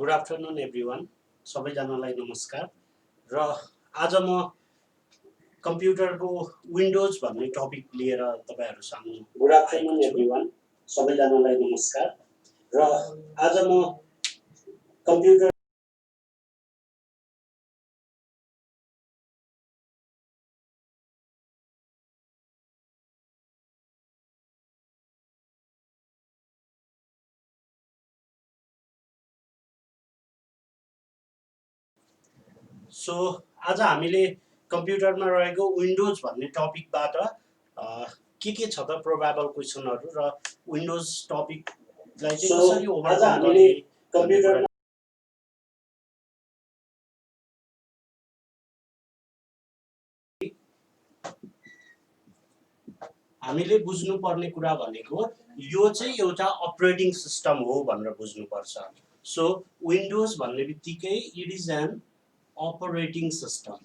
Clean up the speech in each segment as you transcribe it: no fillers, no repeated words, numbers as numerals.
Good afternoon everyone, सबैजनालाई नमस्कार। र आज म कम्प्युटरको विन्डोज भन्ने टपिक लिएर तपाईहरु सामु गुड आफ्टरनुन एभ्रिवान, सबैजनालाई नमस्कार। र आज म कम्प्युटर सो आज हामीले कम्प्युटरमा रहेको विन्डोज भन्ने टपिकबाट के छ त प्रोबेबल क्वेशनहरु र विन्डोज टपिकलाई चाहिँ कसरी ओभरकम गर्ने कम्प्युटरमा हामीले बुझ्नुपर्ने कुरा भनेको यो चाहिँ एउटा अपरेटिङ सिस्टम हो भनेर बुझ्नुपर्छ। सो विन्डोज भन्ने बित्तिकै it is an operating system।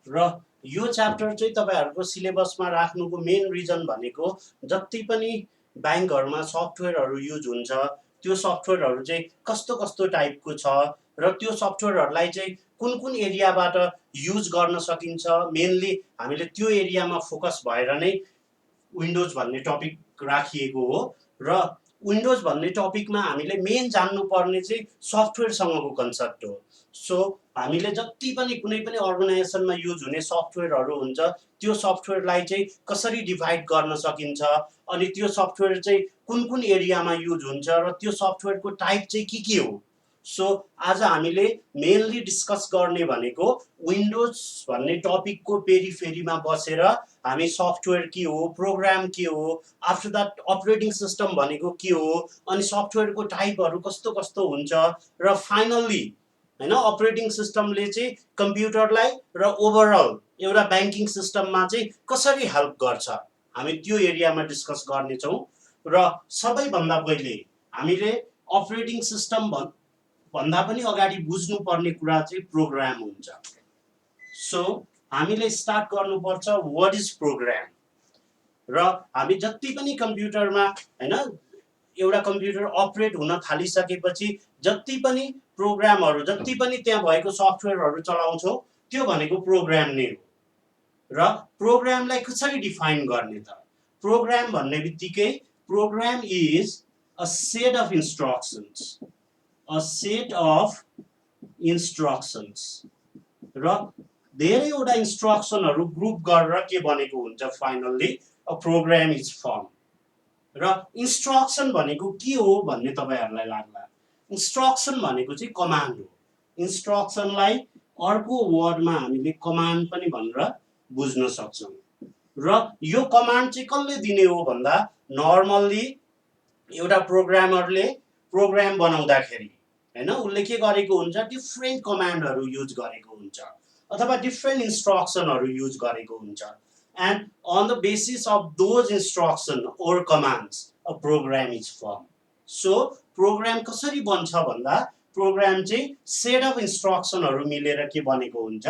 र यो च्याप्टर चाहिँ तपाईहरुको सिलेबसमा राख्नुको मेन रिजन भनेको जति पनि बैंकहरुमा सफ्टवेयरहरु युज हुन्छ त्यो सफ्टवेयरहरु चाहिँ कस्तो कस्तो टाइपको छ र त्यो सफ्टवेयरहरुलाई चाहिँ कुन कुन एरियाबाट युज गर्न सकिन्छ, मेनली हामीले त्यो एरियामा फोकस भएर नै विन्डोज भन्ने टपिक राखिएको हो। र विन्डोज भन्ने टपिकमा हामीले मेन जान्नुपर्ने चाहिँ सफ्टवेयरसँगको कन्सेप्ट हो। सो हामीले जति पनि कुनै पनि अर्गनाइजेसनमा युज हुने सफ्टवेयरहरु हुन्छ त्यो सफ्टवेयरलाई चाहिँ कसरी डिभाइड गर्न सकिन्छ, अनि त्यो सफ्टवेयर चाहिँ कुन कुन एरियामा युज हुन्छ र त्यो सफ्टवेयरको टाइप चाहिँ के हो। सो आज हामीले मेनली डिस्कस गर्ने भनेको विन्डोज भन्ने टपिकको पेरिफेरीमा बसेर हामी सफ्टवेयर के हो, प्रोग्राम के हो, आफ्टर दैट अपरेटिङ सिस्टम भनेको के हो, अनि सफ्टवेयरको टाइपहरु कस्तो कस्तो हुन्छ र फाइनल्ली हैन अपरेटिङ सिस्टमले चाहिँ कम्प्युटरलाई र ओभरअल एउटा बैंकिङ सिस्टममा चाहिँ कसरी हेल्प गर्छ हामी त्यो एरियामा डिस्कस गर्ने छौं। र सबैभन्दा पहिले हामीले अपरेटिङ सिस्टम भन्दा पनि अगाडि बुझ्नुपर्ने कुरा चाहिँ प्रोग्राम हुन्छ। सो हामीले स्टार्ट गर्नुपर्छ व्हाट इज प्रोग्राम। र हामी जति पनि कम्प्युटरमा हैन एउटा कम्प्युटर अपरेट हुन थालिसकेपछि जति पनि प्रोग्रामहरु जति पनि त्यहाँ भएको सफ्टवेयरहरु चलाउँछौ त्यो भनेको प्रोग्राम नै हो। र प्रोग्रामलाई कसरी डिफाइन गर्ने त? प्रोग्राम भन्ने बित्तिकै program is a set of instructions, a set of instructions। र धेरैवटा इन्स्ट्रक्सनहरु ग्रुप गरेर के बनेको हुन्छ finally a program is form. र इन्स्ट्रक्सन भनेको के हो भन्ने तपाईहरुलाई लाग्ला। इन्स्ट्रक्सन भनेको चाहिँ कमान्ड हो। इन्स्ट्रक्सनलाई अर्को वर्डमा हामीले कमान्ड पनि भनेर बुझ्न सक्छौं। र यो कमान्ड चाहिँ कसले दिने हो भन्दा नर्मल्ली एउटा प्रोग्रामरले प्रोग्राम बनाउँदाखेरि हैन उले के गरेको हुन्छ डिफरेंट कमान्डहरु युज गरेको हुन्छ अथवा डिफरेंट इन्स्ट्रक्सनहरु युज गरेको हुन्छ। And on the basis of those instruction or commands a program is formed। so program कसरी बन्छ भन्दा प्रोग्राम चाहिँ सेट अफ इन्स्ट्रक्सनहरु मिलेर के बनेको हुन्छ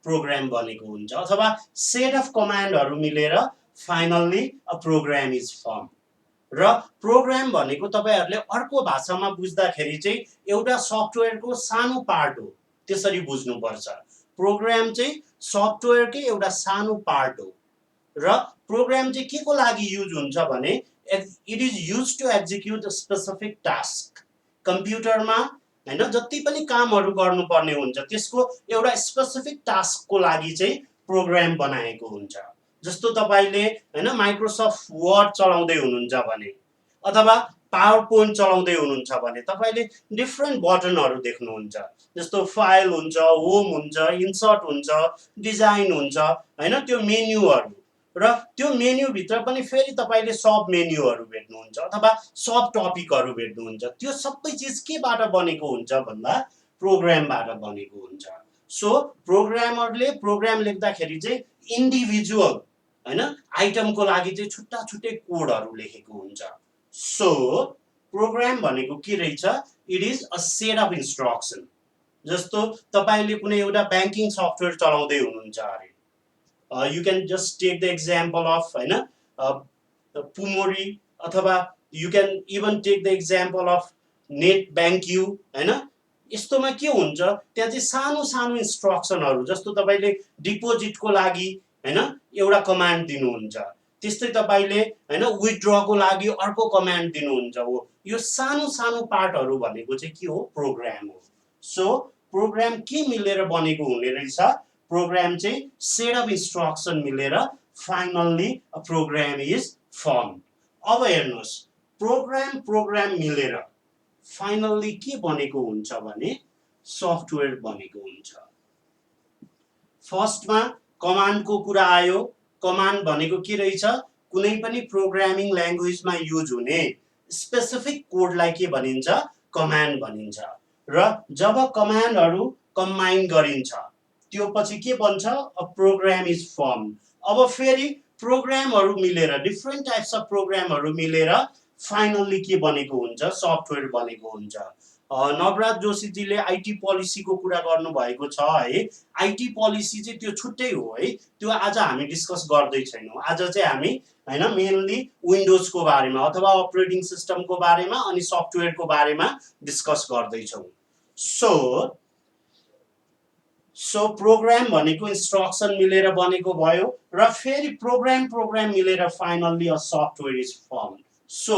प्रोग्राम बनेको हुन्छ अथवा सेट अफ कमान्डहरु मिलेर finally a program is form. र प्रोग्राम भनेको तपाईहरुले अर्को भाषामा बुझ्दाखेरि चाहिँ एउटा सफ्टवेयरको सानो पार्ट हो त्यसरी बुझ्नुपर्छ। प्रोग्राम चाहिँ सफ्टवेयरकै एउटा सानो पार्ट हो। र प्रोग्राम चाहिँ केको लागि युज हुन्छ भने it is used to execute a specific task. कम्प्युटरमा हैन जति पनि कामहरु गर्नुपर्ने हुन्छ त्यसको एउटा स्पेसिफिक टास्कको लागि चाहिँ प्रोग्राम बनाएको हुन्छ। जस्तो तपाईले हैन माइक्रोसफ्ट वर्ड चलाउँदै हुनुहुन्छ भने अथवा पावर पोइन्ट चलाउँदै हुनुहुन्छ भने तपाईले डिफरेंट बटनहरु देख्नुहुन्छ। जस्तो फाइल हुन्छ, होम हुन्छ, इन्सर्ट हुन्छ, डिजाइन हुन्छ हैन त्यो मेन्युहरु। र त्यो मेन्यु भित्र पनि फेरि तपाईले सब मेन्युहरु भेट्नुहुन्छ अथवा सब टपिकहरु भेट्नुहुन्छ। त्यो सबै चीज केबाट बनेको हुन्छ भन्दा प्रोग्रामबाट बनेको हुन्छ। सो प्रोग्रामरले प्रोग्राम लेख्दाखेरि चाहिँ इन्डिभिजुअल हैन आइटमको लागि चाहिँ छुट्टा छुट्टै कोडहरु लेखेको हुन्छ। सो प्रोग्राम भनेको के रहेछ it is a set of instruction. जस्तो तपाईले कुनै एउटा बैंकिङ सफ्टवेयर चलाउँदै हुनुहुन्छ अरे you can just take the example of हैन पुमोरी अथवा you can even take the example of net bank you हैन यस्तोमा के हुन्छ त्यहाँ चाहिँ सानो सानो इन्स्ट्रक्सनहरू जस्तो तपाईले डिपोजिटको लागि हैन एउटा कमान्ड दिनुहुन्छ त्यस्तै तपाईले हैन विथड्रको लागि अर्को कमान्ड दिनुहुन्छ हो यो सानो सानो पार्टहरू भनेको चाहिँ के हो प्रोग्राम हो सो प्रोग्राम के मिलेर बनेको हुने रहेछ प्रोग्राम चाहिँ सेट अफ इन्स्ट्रक्सन मिलेर finally a program is form अब हेर्नुहोस् प्रोग्राम मिलेर फाइनल्ली के बनेको हुन्छ भने सफ्टवेयर बनेको हुन्छ फर्स्टमा कमान्डको कुरा आयो कमान्ड भनेको के रहेछ कुनै पनि प्रोग्रामिङ ल्याङ्ग्वेजमा युज हुने स्पेसिफिक कोडलाई के भनिन्छ कमान्ड भनिन्छ र जब कमान्डहरू कम्बाइन गरिन्छ त्यो पछि के बन्छ अ प्रोग्राम इज फर्म अब फेरि प्रोग्रामहरू मिलेर डिफ्रेन्ट टाइप्स अफ प्रोग्रामहरू मिलेर फाइनल्ली के बनेको हुन्छ सफ्टवेयर बनेको हुन्छ नवराज जोशीजीले आईटी पोलिसीको कुरा गर्नुभएको छ है आईटी पोलिसी चाहिँ त्यो छुट्टै हो है त्यो आज हामी डिस्कस गर्दै छैनौँ आज चाहिँ हामी हैन मेनली विन्डोजको बारेमा अथवा अपरेटिङ सिस्टमको बारेमा अनि सफ्टवेयरको बारेमा डिस्कस गर्दै छौँ सो प्रोग्राम भनेको इन्स्ट्रक्सन मिलेर बनेको भयो र फेरि प्रोग्राम मिलेर finally a software is firm so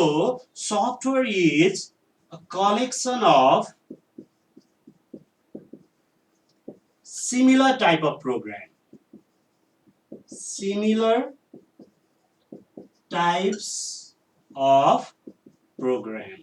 software is a collection of similar type of program similar types of program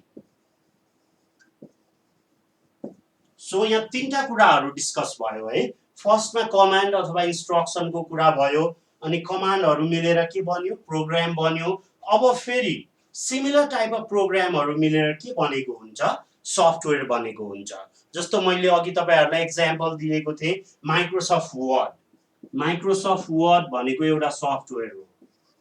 so यहाँ तीनटा कुराहरू डिस्कस भयो है फर्स्टमा कमान्ड अथवा इन्स्ट्रक्सनको कुरा भयो अनि कमान्डहरू मिलेर के बन्यो प्रोग्राम बन्यो अब फेरि सिमिलर टाइप अफ प्रोग्रामहरू मिलेर के बनेको हुन्छ सफ्टवेयर बनेको हुन्छ जस्तो मैले अघि तपाईहरुलाई एक्जाम्पल दिएको थिएँ माइक्रोसफ्ट वर्ड भनेको एउटा सफ्टवेयर हो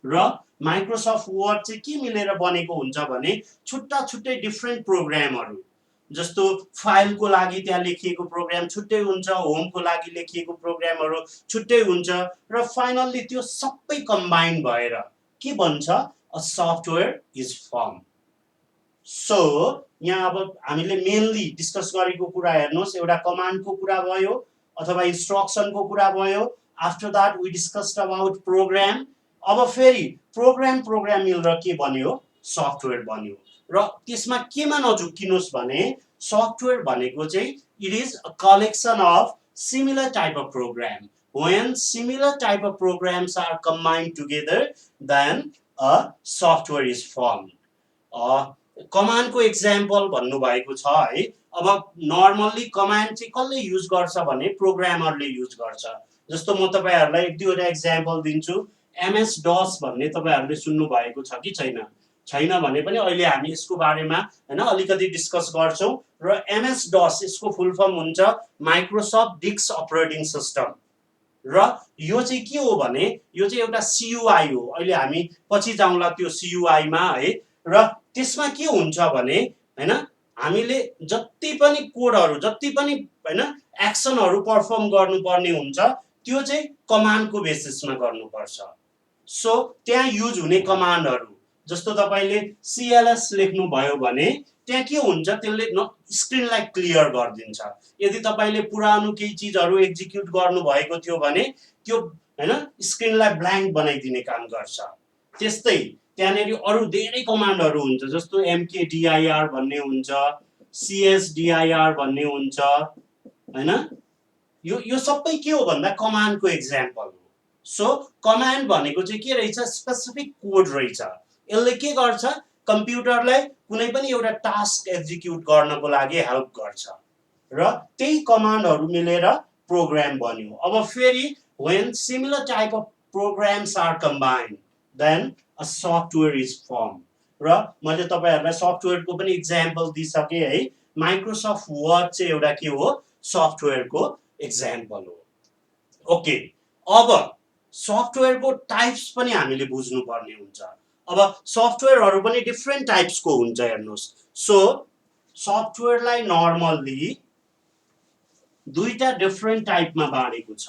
र माइक्रोसफ्ट वर्ड चाहिँ के मिलेर बनेको हुन्छ भने छुट्टा छुट्टै डिफ्रेन्ट प्रोग्रामहरू जस्तो फाइलको लागि त्यहाँ लेखिएको प्रोग्राम छुट्टै हुन्छ होमको लागि लेखिएको प्रोग्रामहरू छुट्टै हुन्छ र फाइनल्ली त्यो सबै कम्बाइन भएर के बन्छ a software is formed so यहाँ अब हामीले मेनली डिस्कस गरेको कुरा हेर्नुस् एउटा कमान्डको कुरा भयो अथवा इन्स्ट्रक्सनको कुरा भयो after that we discussed about program अब फेरि प्रोग्राम मिलेर के बन्यो सफ्टवेयर बन्यो र त्यसमा केमा नझुक्किनुस् भने सफ्टवेयर भनेको चाहिँ it is a collection of similar type of program when similar type of programs are combined together then a software is formed कमान्डको एक्जाम्पल भन्नुभएको छ है अब नर्मल्ली कमान्ड चाहिँ कसले युज गर्छ भने प्रोग्रामरले युज गर्छ जस्तो म तपाईहरुलाई एक दुईवटा एक्जाम्पल दिन्छु एमएस डस भन्ने तपाईहरुले सुन्नु भएको छ कि छैन भने पनि अहिले हामी यसको बारेमा हैन अलिकति डिस्कस गर्छौं र एमएस डस यसको फुल फर्म हुन्छ माइक्रोसफ्ट डिस्क अपरेटिङ सिस्टम र यो चाहिँ के हो भने यो चाहिँ एउटा CUI हो अहिले हामी पछि जाउँला त्यो CUI मा है र त्यसमा के हुन्छ भने हैन हामीले जति पनि कोडहरु जति पनि हैन एक्सनहरु परफर्म गर्नुपर्ने हुन्छ त्यो चाहिँ कमान्डको बेसिसमा गर्नुपर्छ सो त्यहाँ युज हुने कमान्डहरु जस्तो तपाईले CLS लेख्नु भयो भने त्यहाँ के हुन्छ त्यसले स्क्रिनलाई क्लियर गर्दिन्छ यदि तपाईले पुरानो केही चीजहरु एक्जिक्युट गर्नु भएको थियो भने त्यो हैन स्क्रिनलाई ब्ल्याङ्क बनाइदिने काम गर्छ त्यस्तै त्यहाँनेरि अरु धेरै कमान्डहरु हुन्छ जस्तो mkdir भन्ने हुन्छ csdir भन्ने हुन्छ हैन यो सबै के हो भन्दा कमान्डको एक्जाम्पल हो सो कमान्ड भनेको चाहिँ के रहेछ स्पेसिफिक कोड रहेछ यसले के गर्छ कम्प्युटरलाई कुनै पनि एउटा टास्क एक्जिक्युट गर्नको लागि हेल्प गर्छ र त्यही कमान्डहरु मिलेर प्रोग्राम बन्यो अब फेरि when similar type of programs are combined then a software is formed र मैले तपाईहरुलाई सफ्टवेयरको पनि एक्जाम्पल दिइसके है माइक्रोसफ्ट वर्ड चाहिँ एउटा के हो सफ्टवेयरको एक्जाम्पल हो ओके अब सफ्टवेयरको टाइप्स पनि हामीले बुझ्नु पर्ने हुन्छ अब सफ्टवेयरहरु पनि डिफ्रेन्ट टाइप्सको हुन्छ हेर्नुस् सो सफ्टवेयरलाई नर्मल्ली दुईटा डिफ्रेन्ट टाइपमा बाँडेको छ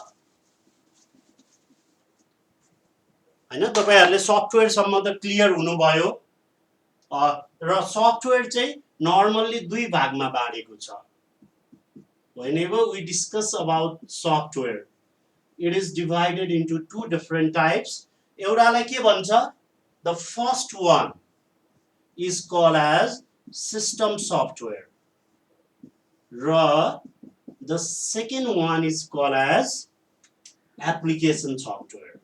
हैन तपाईहरुले सफ्टवेयर सम्म त क्लियर हुनुभयो र सफ्टवेयर चाहिँ नर्मल्ली दुई भागमा बाँडेको छ whenever we discuss about software it is divided into two different types एउटालाई के भन्छ the first one is called as system software र the second one is called as application software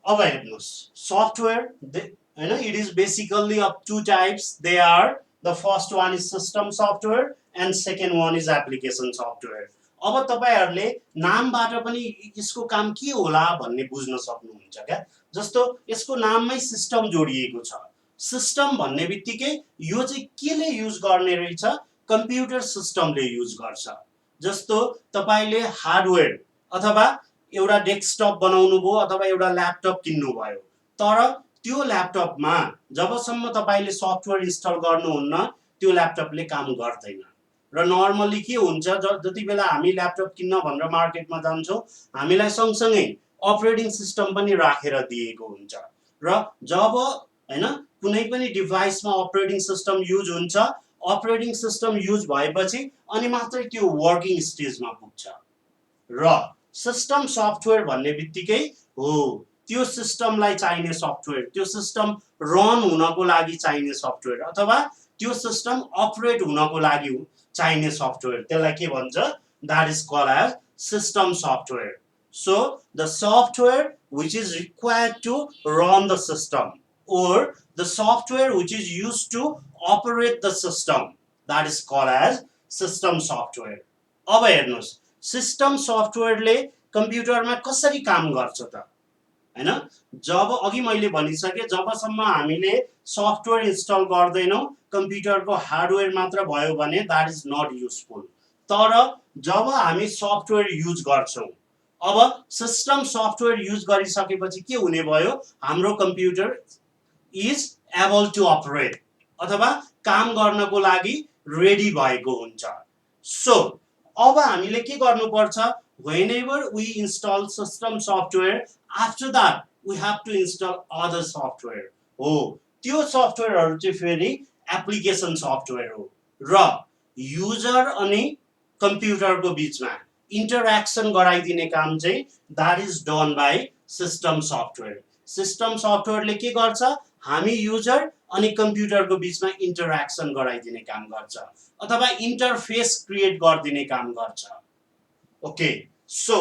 अब हेर्नुस् software हैन it is basically of two types they are the first one is system software and second one is application software अब तपाईहरुले नामबाट पनि यसको काम के होला भन्ने बुझ्न सक्नुहुन्छ क्या जस्तो यसको नाममै सिस्टम जोडिएको छ सिस्टम भन्ने बित्तिकै यो चाहिँ केले युज गर्ने रहेछ कम्प्युटर सिस्टमले युज गर्छ जस्तो तपाईले हार्डवेयर अथवा एउटा डेस्कटप बनाउनु भो अथवा एउटा ल्यापटप किन्नु भयो तर त्यो ल्यापटपमा जबसम्म तपाईले सफ्टवेयर इन्स्टल गर्नुहुन्न त्यो ल्यापटपले काम गर्दैन र नर्मली के हुन्छ जति बेला हामी ल्यापटप किन्न भनेर मार्केटमा जान्छौं हामीलाई सँगसँगै अपरेटिङ सिस्टम पनि राखेर दिएको हुन्छ र जब हैन कुनै पनि डिभाइसमा अपरेटिङ सिस्टम युज हुन्छ अपरेटिङ सिस्टम युज भएपछि अनि मात्रै त्यो वर्किङ स्टेजमा पुग्छ र सिस्टम सफ्टवेयर भन्ने बित्तिकै हो त्यो सिस्टमलाई चाहिने सफ्टवेयर त्यो सिस्टम रन हुनको लागि चाहिने सफ्टवेयर अथवा त्यो सिस्टम अपरेट हुनको लागि चाहिने सफ्टवेयर त्यसलाई के भन्छ that is called as system software so the software which is required to run the system or the software which is used to operate the system that is called as system software अब हेर्नुस् system सफ्टवेयरले कम्प्युटरमा कसरी काम गर्छ त हैन जब अघि मैले भनिसके जबसम्म हामीले सफ्टवेयर इन्स्टल गर्दैनौ कम्प्युटरको हार्डवेयर मात्र भयो भने दैट इज नट युजफुल तर जब हामी सफ्टवेयर युज गर्छौं अब सिस्टम सफ्टवेयर युज गरिसकेपछि के हुने भयो हाम्रो computer is able to operate अथवा काम गर्नको लागि रेडी भएको हुन्छ सो अब हामीले के गर्नुपर्छ whenever we install system software after that we have to install other software हो त्यो सफ्टवेयरहरु चाहिँ फेरि एप्लिकेसन सफ्टवेयर हो र युजर अनि कम्प्युटरको बीचमा इन्टरेक्सन गराइदिने काम चाहिँ that is done by system software system सफ्टवेयरले के गर्छ हामी युजर अनि कम्प्युटरको बीचमा इन्टरेक्सन गराइदिने काम गर्छ अथवा इन्टरफेस क्रिएट गर्दिने काम गर्छ ओके सो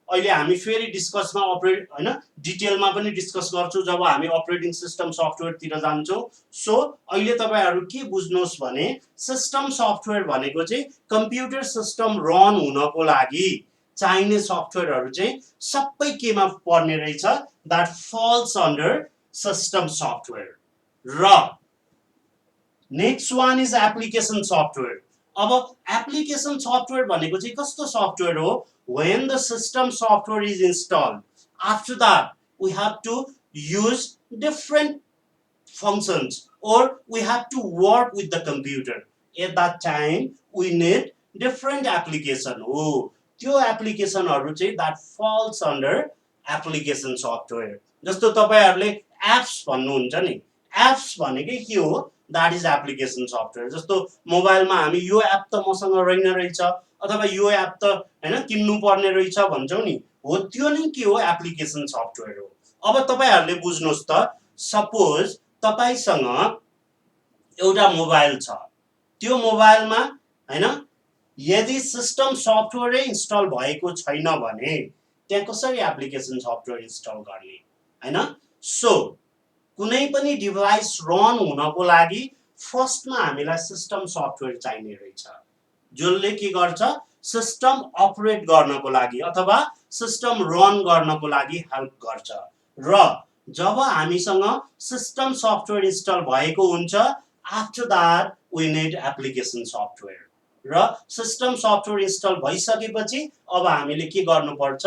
अहिले हामी फेरि डिस्कसमा अपरेट हैन डिटेलमा पनि डिस्कस गर्छौं जब हामी अपरेटिङ सिस्टम सफ्टवेयर तिर जान्छौं सो अहिले तपाईहरु के बुझ्नुहोस् भने सिस्टम सफ्टवेयर भनेको चाहिँ कम्प्युटर सिस्टम रन हुनको लागि चाहिने सफ्टवेयरहरु चाहिँ सबै केमा पर्ने रहेछ that falls under system software र next one is application software अब एप्लिकेसन सफ्टवेयर भनेको चाहिँ कस्तो सफ्टवेयर हो when the system software is installed after that we have to use different functions or we have to work with the computer at that time we need different application oh त्यो एप्लिकेसनहरु चाहिँ that falls under application software जस्तो तपाईहरुले apps भन्नुहुन्छ नि apps भनेकै के हो that is application software जस्तो मोबाइलमा हामी यो एप त मसँग रहेन रहेछ अथवा यो एप त हैन किन्नु पर्ने रहेछ भन्छौ नि हो त्यो नै के हो एप्लिकेसन सफ्टवेयर हो अब तपाईहरुले बुझ्नुस् त सपोज तपाईसँग एउटा मोबाइल छ त्यो मोबाइलमा हैन यदि सिस्टम सफ्टवेयर इन्स्टल भएको छैन भने त्यहाँ कसरी एप्लिकेसन सफ्टवेयर इन्स्टल गर्ने हैन सो कुनै पनि डिभाइस रन हुनको लागि फर्स्टमा हामीलाई सिस्टम सफ्टवेयर चाहिने रहेछ जसले के गर्छ सिस्टम अपरेट गर्नको लागि अथवा सिस्टम रन गर्नको लागि हेल्प गर्छ र जब हामीसँग सिस्टम सफ्टवेयर इन्स्टल भएको हुन्छ after that we need application software र सिस्टम सफ्टवेयर इन्स्टल भइसकेपछि अब हामीले के गर्नुपर्छ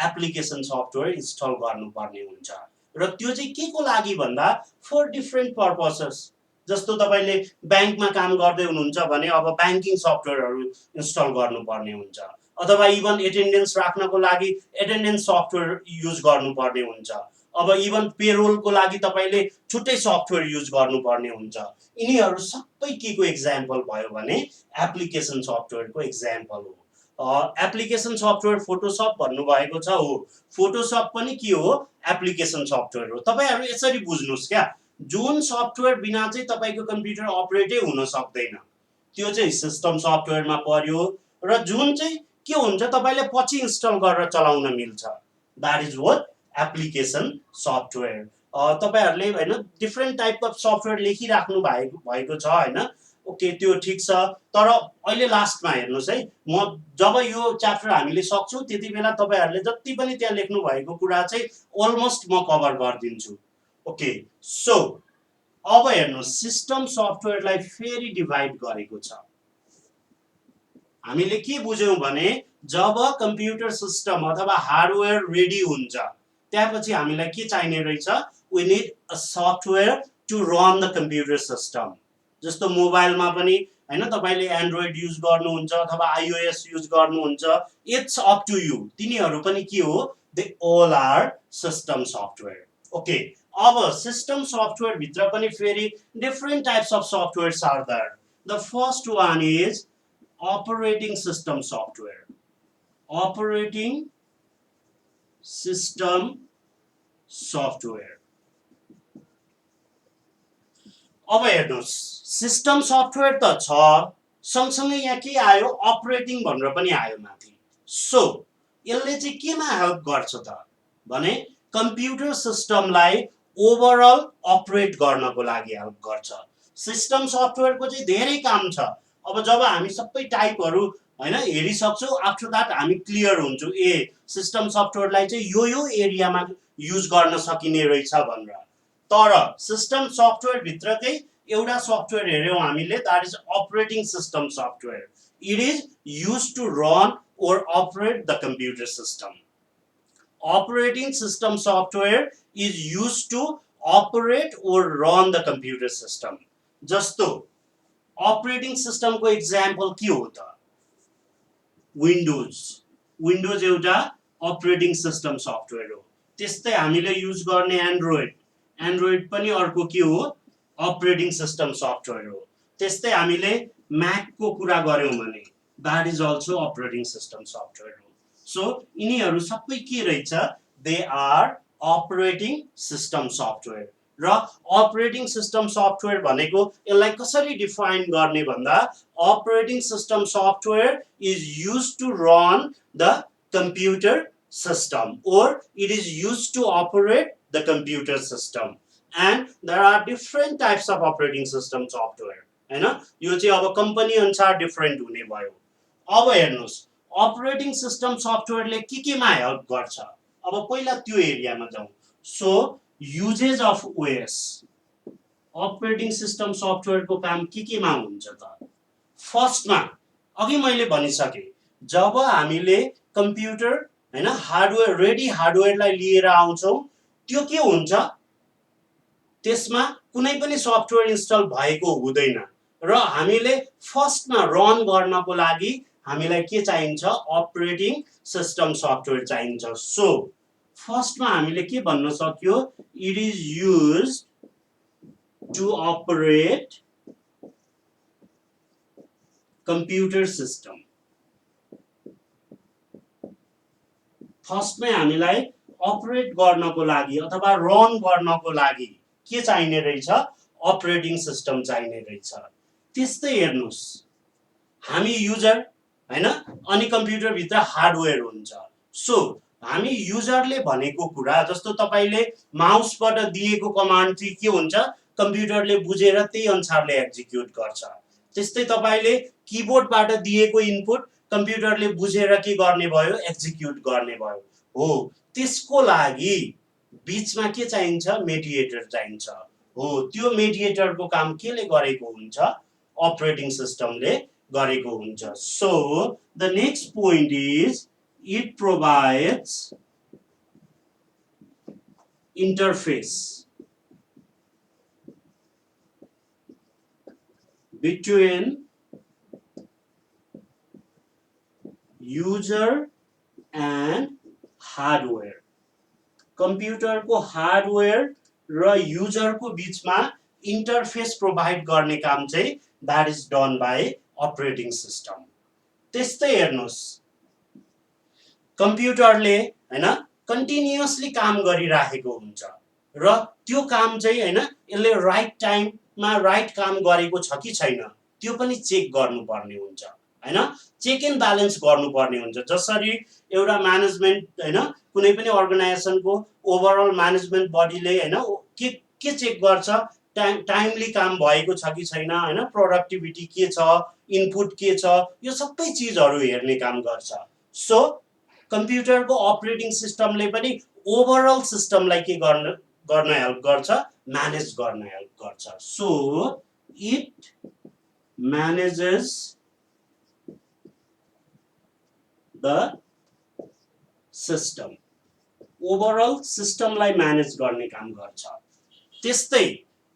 एप्लिकेसन सफ्टवेयर इन्स्टल गर्नुपर्ने हुन्छ र त्यो चाहिँ के को लागि भन्दा फर डिफरेंट पर्पसेस जस्तो तपाईले ब्याङ्कमा काम गर्दै हुनुहुन्छ भने अब ब्याङ्किङ सफ्टवेयरहरू इन्स्टल गर्नुपर्ने हुन्छ, अथवा इभन एटेन्डेन्स राख्नको लागि एटेन्डेन्स सफ्टवेयर युज गर्नुपर्ने हुन्छ, अब इभन पेरोलको लागि तपाईले छुट्टै सफ्टवेयर युज गर्नुपर्ने हुन्छ। यिनीहरू सबै के को एक्जाम्पल भयो भने एप्लिकेसन सफ्टवेयरको एक्जाम्पल हो। एप्लिकेसन सफ्टवेयर फोटोसप भन्नुभएको छ, हो फोटोसप पनि के हो, एप्लिकेसन सफ्टवेयर हो। तपाईहरु यसरी बुझ्नुस् क्या, जुन सफ्टवेयर बिना चाहिँ तपाईको कम्प्युटर अपरेटै हुन सक्दैन त्यो चाहिँ सिस्टम सफ्टवेयरमा पर्यो, र जुन चाहिँ के हुन्छ तपाईले पछि इन्स्टल गरेर चलाउन मिल्छ, that is what application software. तपाईहरुले हैन डिफरेन्ट टाइप अफ सफ्टवेयर लेखिराख्नु भएको छ हैन, ओके त्यो ठीक छ। तर अहिले लास्टमा हेर्नुस् है, म जब यो च्याप्टर हामीले सक्छौं त्यति बेला तपाईहरुले जति पनि त्यहाँ लेख्नु भएको कुरा चाहिँ अलमोस्ट म कभर गर्दिन्छु। ओके सो अब हेर्नुस्, सिस्टम सफ्टवेयरलाई फेरि डिभाइड गरेको छ। हामीले के बुझ्यौं भने जब कम्प्युटर सिस्टम अथवा हार्डवेयर रेडी हुन्छ त्यसपछि हामीलाई के चाहिने रहेछ, we need a software to run the computer system। जस्तो मोबाइलमा पनि हैन तपाईले एन्ड्रोइड युज गर्नुहुन्छ अथवा आईओएस युज गर्नुहुन्छ, इट्स अप टु यु, तिनीहरु पनि के हो, they all are system software. Okay अब सिस्टम सफ्टवेयर भित्र पनि फेरि different types of softwares are there. The first one is operating system software, operating system software। अब हेर्नुस्, सिस्टम सफ्टवेयर त छ, सँगसँगै यहाँ के आयो, अपरेटिङ भनेर पनि आयो माथि। सो यसले चाहिँ केमा हेल्प गर्छ त भने कम्प्युटर सिस्टमलाई ओभरअल अपरेट गर्नको लागि हेल्प गर्छ। सिस्टम सफ्टवेयरको चाहिँ धेरै काम छ। अब जब हामी सबै टाइपहरु हैन हेरिसक्छौं, आफ्टर दैट हामी क्लियर हुन्छौं, ए सिस्टम सफ्टवेयरलाई चाहिँ यो एरियामा युज गर्न सकिने रहेछ भनेर। तर सिस्टम सफ्टवेयर भित्रकै एउटा सफ्टवेयर हेर्यौं हामीले, that is operating system software. It is used to run or operate the computer system. Operating system software is used to operate or run the computer system। जस्तो operating system को example के हो त, windows. Windows एउटा operating system software हो। त्यस्तै हामीले use गर्ने एन्ड्रोइड, एन्ड्रोइड पनि अर्को के हो, operating system software हो। त्यस्तै हामीले म्याक को कुरा गर्यौं भने that is also operating system software हो। सो यिनीहरु सबै के रहेछ, they are operating system software. र अपरेटिङ सिस्टम सफ्टवेयर भनेको यसलाई कसरी डिफाइन गर्ने भन्दा operating system software is used to run the computer system or it is used to operate the computer system. And there are different types of operating system software हैन, यो चाहिँ अब company अनुसार डिफरेन्ट हुने भयो। अब हेर्नुस्, अपरेटिङ सिस्टम सफ्टवेयरले केमा हेल्प गर्छ, अब पहिला त्यो एरियामा जाउँ। So uses of OS, operating system सफ्टवेयरको काम केमा हुन्छ त। फर्स्टमा अघि मैले भनिसके, जब हामीले कम्प्युटर हैन हार्डवेयर रेडी हार्डवेयरलाई लिएर आउँछौं, त्यो के हुन्छ, त्यसमा कुनै पनि सफ्टवेयर इन्स्टल भएको हुँदैन र हामीले फर्स्टमा रन गर्नको लागि हामीलाई के चाहिन्छ, अपरेटिङ सिस्टम सफ्टवेयर चाहिन्छ। सो फर्स्टमा हामीले के भन्न सक्यो, it is used to operate computer system. फर्स्टमै हामीलाई अपरेट गर्नको लागि अथवा रन गर्नको लागि के चाहिने रहेछ, अपरेटिङ सिस्टम चाहिने रहेछ। त्यस्तै हेर्नुस्, हामी युजर हैन, अनि कम्प्युटर भित्र हार्डवेयर हुन्छ। सो हामी युजरले भनेको कुरा, जस्तो तपाईले माउसबाट दिएको कमान्ड चाहिँ के हुन्छ, कम्प्युटरले बुझेर त्यही अनुसारले एक्जिक्युट गर्छ। त्यस्तै तपाईले किबोर्डबाट दिएको इनपुट कम्प्युटरले बुझेर के गर्ने भयो, एक्जिक्युट गर्ने भयो। हो त्यसको लागि बीचमा के चाहिन्छ, मेडिएटर चाहिन्छ। हो त्यो मेडिएटरको काम केले गरेको हुन्छ, अपरेटिङ सिस्टमले गरेको हुन्छ। So the next point is it provides interface. between user and hardware. कम्प्युटरको हार्डवेयर र युजरको बीचमा इन्टरफेस प्रोभाइड गर्ने काम चाहिँ that is done by operating system. त्यस्तै हेर्नुहोस्, कम्प्युटरले हैन कन्टिन्युअसली काम गरिराखेको हुन्छ र त्यो काम चाहिँ हैन यसले राइट टाइममा राइट काम गरेको छ कि छैन त्यो पनि चेक गर्नुपर्ने हुन्छ हैन, चेक एन्ड ब्यालेन्स गर्नुपर्ने हुन्छ। जसरी एउटा म्यानेजमेन्ट हैन कुनै पनि अर्गनाइजेसनको ओभरअल म्यानेजमेन्ट बडीले हैन के चेक गर्छ, टाइमली काम भएको छ कि छैन हैन, प्रोडक्टिभिटी के छ, इनपुट के छ, यो सबै चिजहरू हेर्ने काम गर्छ। सो कम्प्युटरको अपरेटिङ सिस्टमले पनि ओभरअल सिस्टमलाई के गर्न हेल्प गर्छ, म्यानेज गर्न हेल्प गर्छ। So it manages the system, overall सिस्टमलाई म्यानेज गर्ने काम गर्छ। त्यस्तै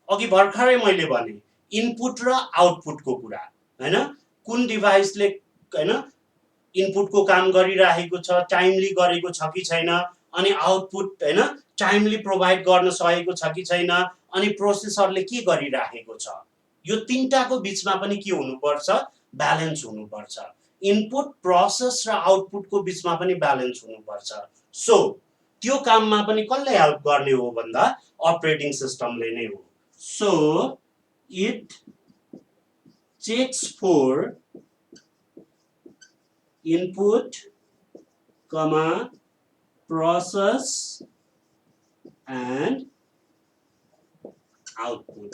अघि भर्खरै मैले भने इनपुट र आउटपुटको कुरा हैन, कुन डिभाइसले हैन इनपुटको काम गरिरहेको छ, टाइमली गरेको छ कि छैन, अनि आउटपुट हैन टाइमली प्रोभाइड गर्न सकेको छ कि छैन, अनि प्रोसेसरले के गरिरहेको छ, यो तीनटाको बीचमा पनि के हुनुपर्छ, ब्यालेन्स हुनुपर्छ। इनपुट प्रोसेस र आउटपुटको बीचमा पनि ब्यालेन्स हुनुपर्छ। सो त्यो काममा पनि कसले हेल्प गर्ने हो भन्दा अपरेटिङ सिस्टमले नै हो। So it checks for input कमा प्रोसेस एन्ड आउटपुट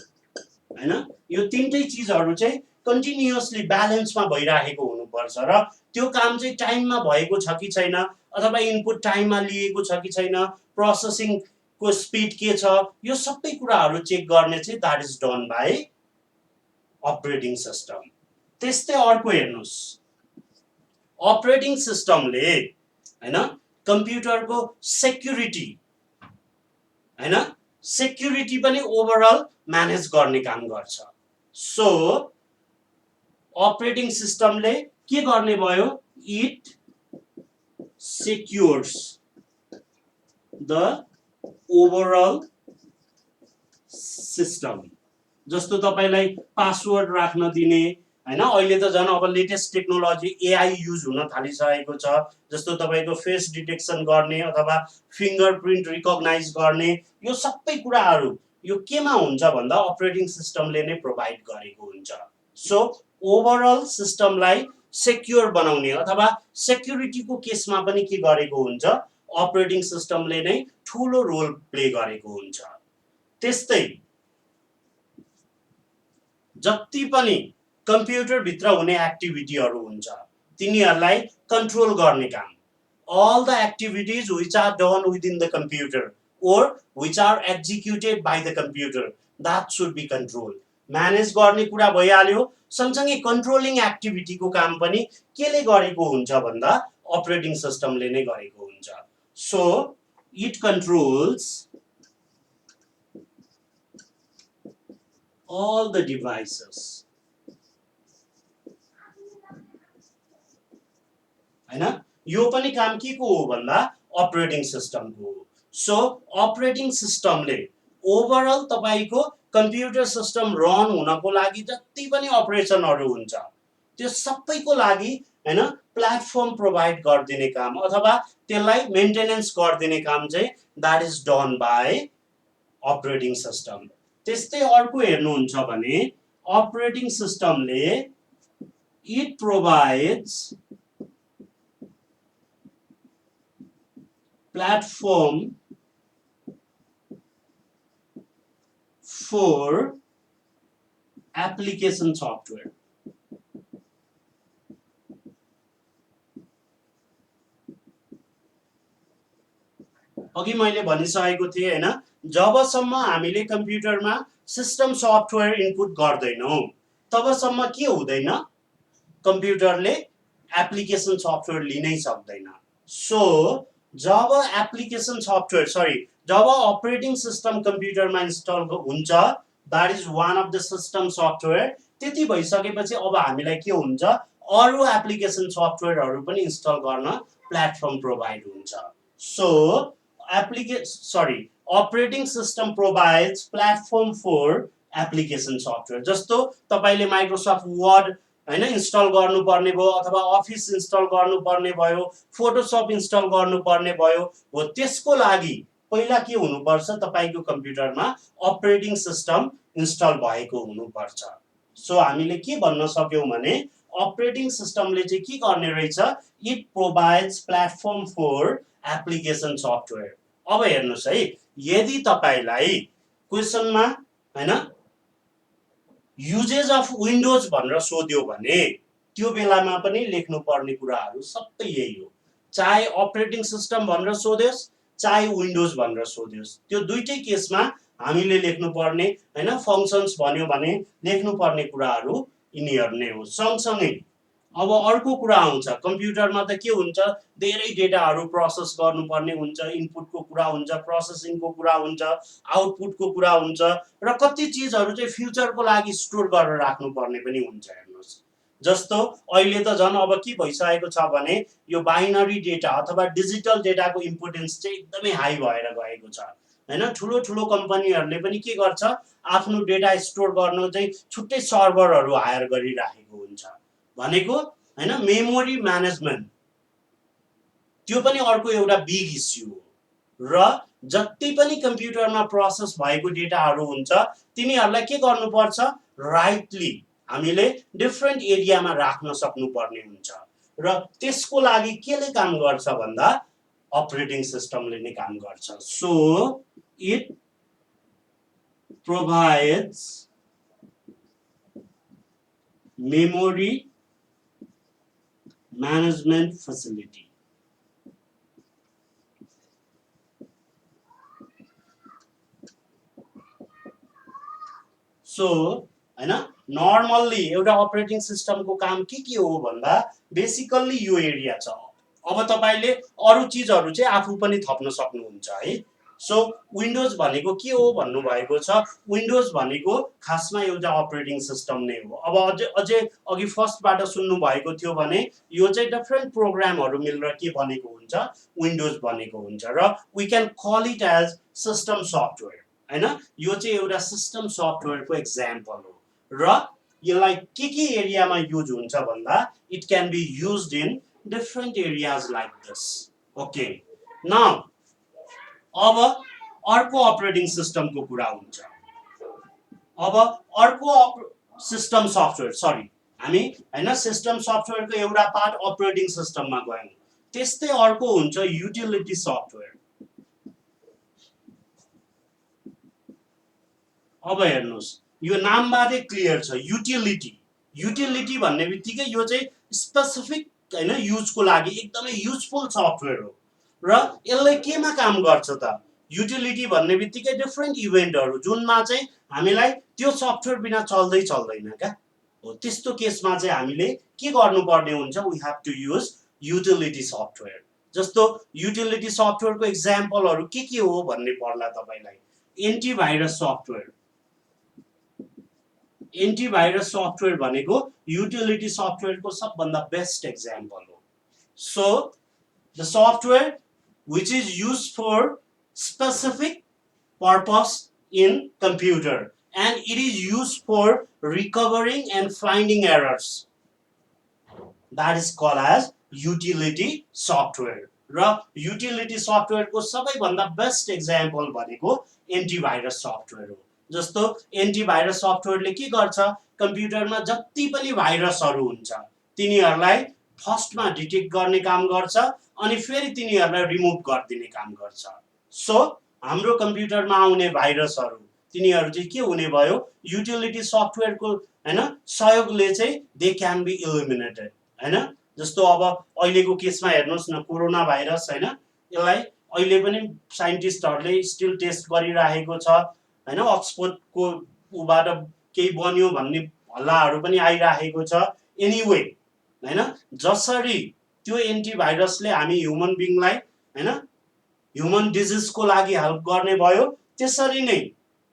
हैन, यो तीनटै चिजहरू चाहिँ कन्टिन्युअसली ब्यालेन्समा भइरहेको हुनुपर्छ र त्यो काम चाहिँ टाइममा भएको छ कि छैन, अथवा इनपुट टाइममा लिएको छ कि छैन, प्रोसेसिङको स्पिड के छ, यो सबै कुराहरू चेक गर्ने चाहिँ that is done by operating system. त्यस्तै अर्को हेर्नुहोस्, अपरेटिङ सिस्टमले हैन कम्प्युटरको सेक्युरिटी हैन सेक्युरिटी पनि ओभरअल म्यानेज गर्ने काम गर्छ। सो अपरेटिङ सिस्टमले के गर्ने भयो, it secures the overall system। जस्तो तपाईलाई पासवर्ड राख्न दिने हैन, अहिले त झन् अब लेटेस्ट टेक्नोलोजी एआई युज हुन थालिसकेको छ। जस्तो तपाईको फेस डिटेक्सन गर्ने अथवा फिंगरप्रिन्ट रिकग्नाइज गर्ने, यो सबै कुराहरू यो केमा हुन्छ भन्दा अपरेटिङ सिस्टमले नै प्रोभाइड गरेको हुन्छ। सो ओभरअल सिस्टमलाई सेक्योर बनाउने अथवा सेक्युरिटीको केसमा पनि के गरेको हुन्छ, अपरेटिङ सिस्टमले नै ठूलो रोल प्ले गरेको हुन्छ। त्यस्तै जति पनि कम्प्युटर भित्र हुने एक्टिभिटीहरू हुन्छ तिनीहरूलाई कन्ट्रोल गर्ने काम, all the activities which are done within the computer or which are executed by the computer, that should be controlled। Manage गर्ने कुरा भइहाल्यो, सँगसँगै कन्ट्रोलिङ एक्टिभिटीको काम पनि केले गरेको हुन्छ भन्दा अपरेटिङ सिस्टमले नै गरेको हुन्छ। So it controls all the devices हैन, यो पनि काम के को हो भन्दा अपरेटिङ सिस्टमको हो। सो अपरेटिङ सिस्टमले ओभरअल तपाईको कम्प्युटर सिस्टम रन हुनको लागि जति पनि अपरेसनहरू हुन्छ त्यो सबैको लागि हैन प्लेटफर्म प्रोभाइड गरिदिने काम अथवा त्यसलाई मेन्टेनेन्स गरिदिने काम चाहिँ that is done by operating system. त्यस्तै अर्को हेर्नुहुन्छ भने अपरेटिङ सिस्टमले it provides platform for application software। अघि मैले भनिसकेको थिएँ हैन, जबसम्म हामीले कम्प्युटरमा सिस्टम सफ्टवेयर इनपुट गर्दैनौं तबसम्म के हुँदैन, कम्प्युटरले एप्लिकेसन सफ्टवेयर लिनै सक्दैन। सो जब एप्लिकेसन सफ्टवेयर जब अपरेटिङ सिस्टम कम्प्युटरमा इन्स्टल हुन्छ, that is one of the system software त्यति भइसकेपछि अब हामीलाई के हुन्छ, अरू एप्लिकेसन सफ्टवेयरहरू पनि इन्स्टल गर्न प्लेटफर्म प्रोभाइड हुन्छ। So operating system provides platform for application software. जस्तो तपाईँले माइक्रोसफ्ट वर्ड हैन इन्स्टल गर्नुपर्ने भयो, अथवा अफिस इन्स्टल गर्नुपर्ने भयो, फोटोसप इन्स्टल गर्नुपर्ने भयो, हो त्यसको लागि पहिला के हुनुपर्छ, तपाईँको कम्प्युटरमा अपरेटिङ सिस्टम इन्स्टल भएको हुनुपर्छ। सो हामीले के भन्न सक्यौँ भने अपरेटिङ सिस्टमले चाहिँ के गर्ने रहेछ, it provides platform for application software. अब हेर्नुहोस् है, यदि तपाईँलाई क्वेसनमा हैन युजेज अफ विन्डोज भनेर सोध्यो भने त्यो बेलामा पनि लेख्नु पर्ने कुराहरू सबै यही हो। चाहे अपरेटिङ सिस्टम भनेर सोध्योस्, चाहे विन्डोज भनेर सोध्योस्, त्यो दुईटै केसमा हामीले लेख्नु पर्ने हैन फङ्सन्स भन्यो भने लेख्नु पर्ने कुराहरू यिनीहरू नै हो। सँगसँगै अब अर्को कुरा आउँछ, कम्प्युटरमा त के हुन्छ, धेरै डेटाहरू प्रोसेस गर्नुपर्ने हुन्छ, इनपुटको कुरा हुन्छ, प्रोसेसिङको कुरा हुन्छ, आउटपुटको कुरा हुन्छ, र कति चिजहरू चाहिँ फ्युचरको लागि स्टोर गरेर राख्नुपर्ने पनि हुन्छ। हेर्नुहोस्, जस्तो अहिले त झन् अब के भइसकेको छ भने यो बाइनरी डेटा अथवा डिजिटल डेटाको इम्पोर्टेन्स चाहिँ एकदमै हाई भएर गएको छ हैन। ठुलो ठुलो कम्पनीहरूले पनि के गर्छ, आफ्नो डेटा स्टोर गर्न चाहिँ छुट्टै सर्भरहरू हायर गरिराखेको हुन्छ। भनेको हैन मेमोरी म्यानेजमेन्ट त्यो पनि अर्को एउटा बिग इस्यु हो। र जति पनि कम्प्युटरमा प्रोसेस भएको डेटाहरू हुन्छ तिनीहरूलाई के गर्नुपर्छ, राइटली हामीले डिफ्रेन्ट एरियामा राख्न सक्नुपर्ने हुन्छ। र त्यसको लागि केले काम गर्छ भन्दा अपरेटिङ सिस्टमले नै काम गर्छ। So it provides memory management facility. So हैन नर्मल्ली एउटा अपरेटिङ सिस्टमको काम के हो भन्दा बेसिकल्ली यो एरिया छ। अब तपाईले अरू चीजहरू चाहिँ आफू पनि थप्न सक्नुहुन्छ है। सो विन्डोज भनेको के हो भन्नु भएको छ, विन्डोज भनेको खासमा एउटा अपरेटिङ सिस्टम नै हो। अब अझै अघि फर्स्टबाट सुन्नु भएको थियो भने यो चाहिँ डिफरेन्ट प्रोग्रामहरू मिलेर के बनेको हुन्छ, विन्डोज बनेको हुन्छ। र we can call it as system software हैन। यो चाहिँ एउटा सिस्टम सफ्टवेयरको एक्जाम्पल हो। र यसलाई के एरियामा युज हुन्छ भन्दा it can be used in different areas like this. Okay, now अब अर्को अपरेटिङ सिस्टमको कुरा हुन्छ। अब अर्को सिस्टम सफ्टवेयर हामी हैन सिस्टम सफ्टवेयरको एउटा पार्ट अपरेटिङ सिस्टममा गयौँ। त्यस्तै अर्को हुन्छ युटिलिटी सफ्टवेयर। अब हेर्नुहोस्, यो नामबाटै क्लियर छ, युटिलिटी भन्ने बित्तिकै यो चाहिँ स्पेसिफिक हैन युजको लागि एकदमै युजफुल सफ्टवेयर हो। र यसले केमा काम गर्छ त, युटिलिटी भन्ने बित्तिकै डिफरेन्ट इभेन्टहरू जुनमा चाहिँ हामीलाई त्यो सफ्टवेयर बिना चल्दैन क्या हो। त्यस्तो केसमा चाहिँ हामीले के गर्नुपर्ने हुन्छ, we have to use utility software. जस्तो युटिलिटी सफ्टवेयरको एक्जाम्पलहरू के हो भन्ने पर्ला तपाईलाई। एन्टिभाइरस सफ्टवेयर, एन्टिभाइरस सफ्टवेयर भनेको युटिलिटी सफ्टवेयरको सबभन्दा बेस्ट एक्जाम्पल हो। So the software which is used for specific purpose in computer and it is used for recovering and finding errors, that is called as utility software। र utility software को सबैभन्दा best example भनेको antivirus software हो। जस्तो antivirus सफ्टवेयरले के गर्छ, कम्प्युटरमा जति पनि भाइरसहरू हुन्छ तिनीहरूलाई फर्स्टमा डिटेक्ट गर्ने काम गर्छ अनि फेरि तिनीहरूलाई रिमुभ गरिदिने काम गर्छ। सो हाम्रो कम्प्युटरमा आउने भाइरसहरू तिनीहरू चाहिँ के हुने भयो, युटिलिटी सफ्टवेयरको हैन सहयोगले चाहिँ दे क्यान बी इलिमिनेटेड हैन। जस्तो अब अहिलेको केसमा हेर्नुहोस् न, कोरोना भाइरस हैन, यसलाई अहिले पनि साइन्टिस्टहरूले स्टिल टेस्ट गरिरहेको छ हैन। अक्सफोर्डको उबाट केही बन्यो भन्ने हल्लाहरू पनि आइरहेको छ। एनीवे हैन, जसरी त्यो एन्टिभाइरसले हामी ह्युमन बिङलाई हैन ह्युमन डिजिजको लागि हेल्प गर्ने भयो, त्यसरी नै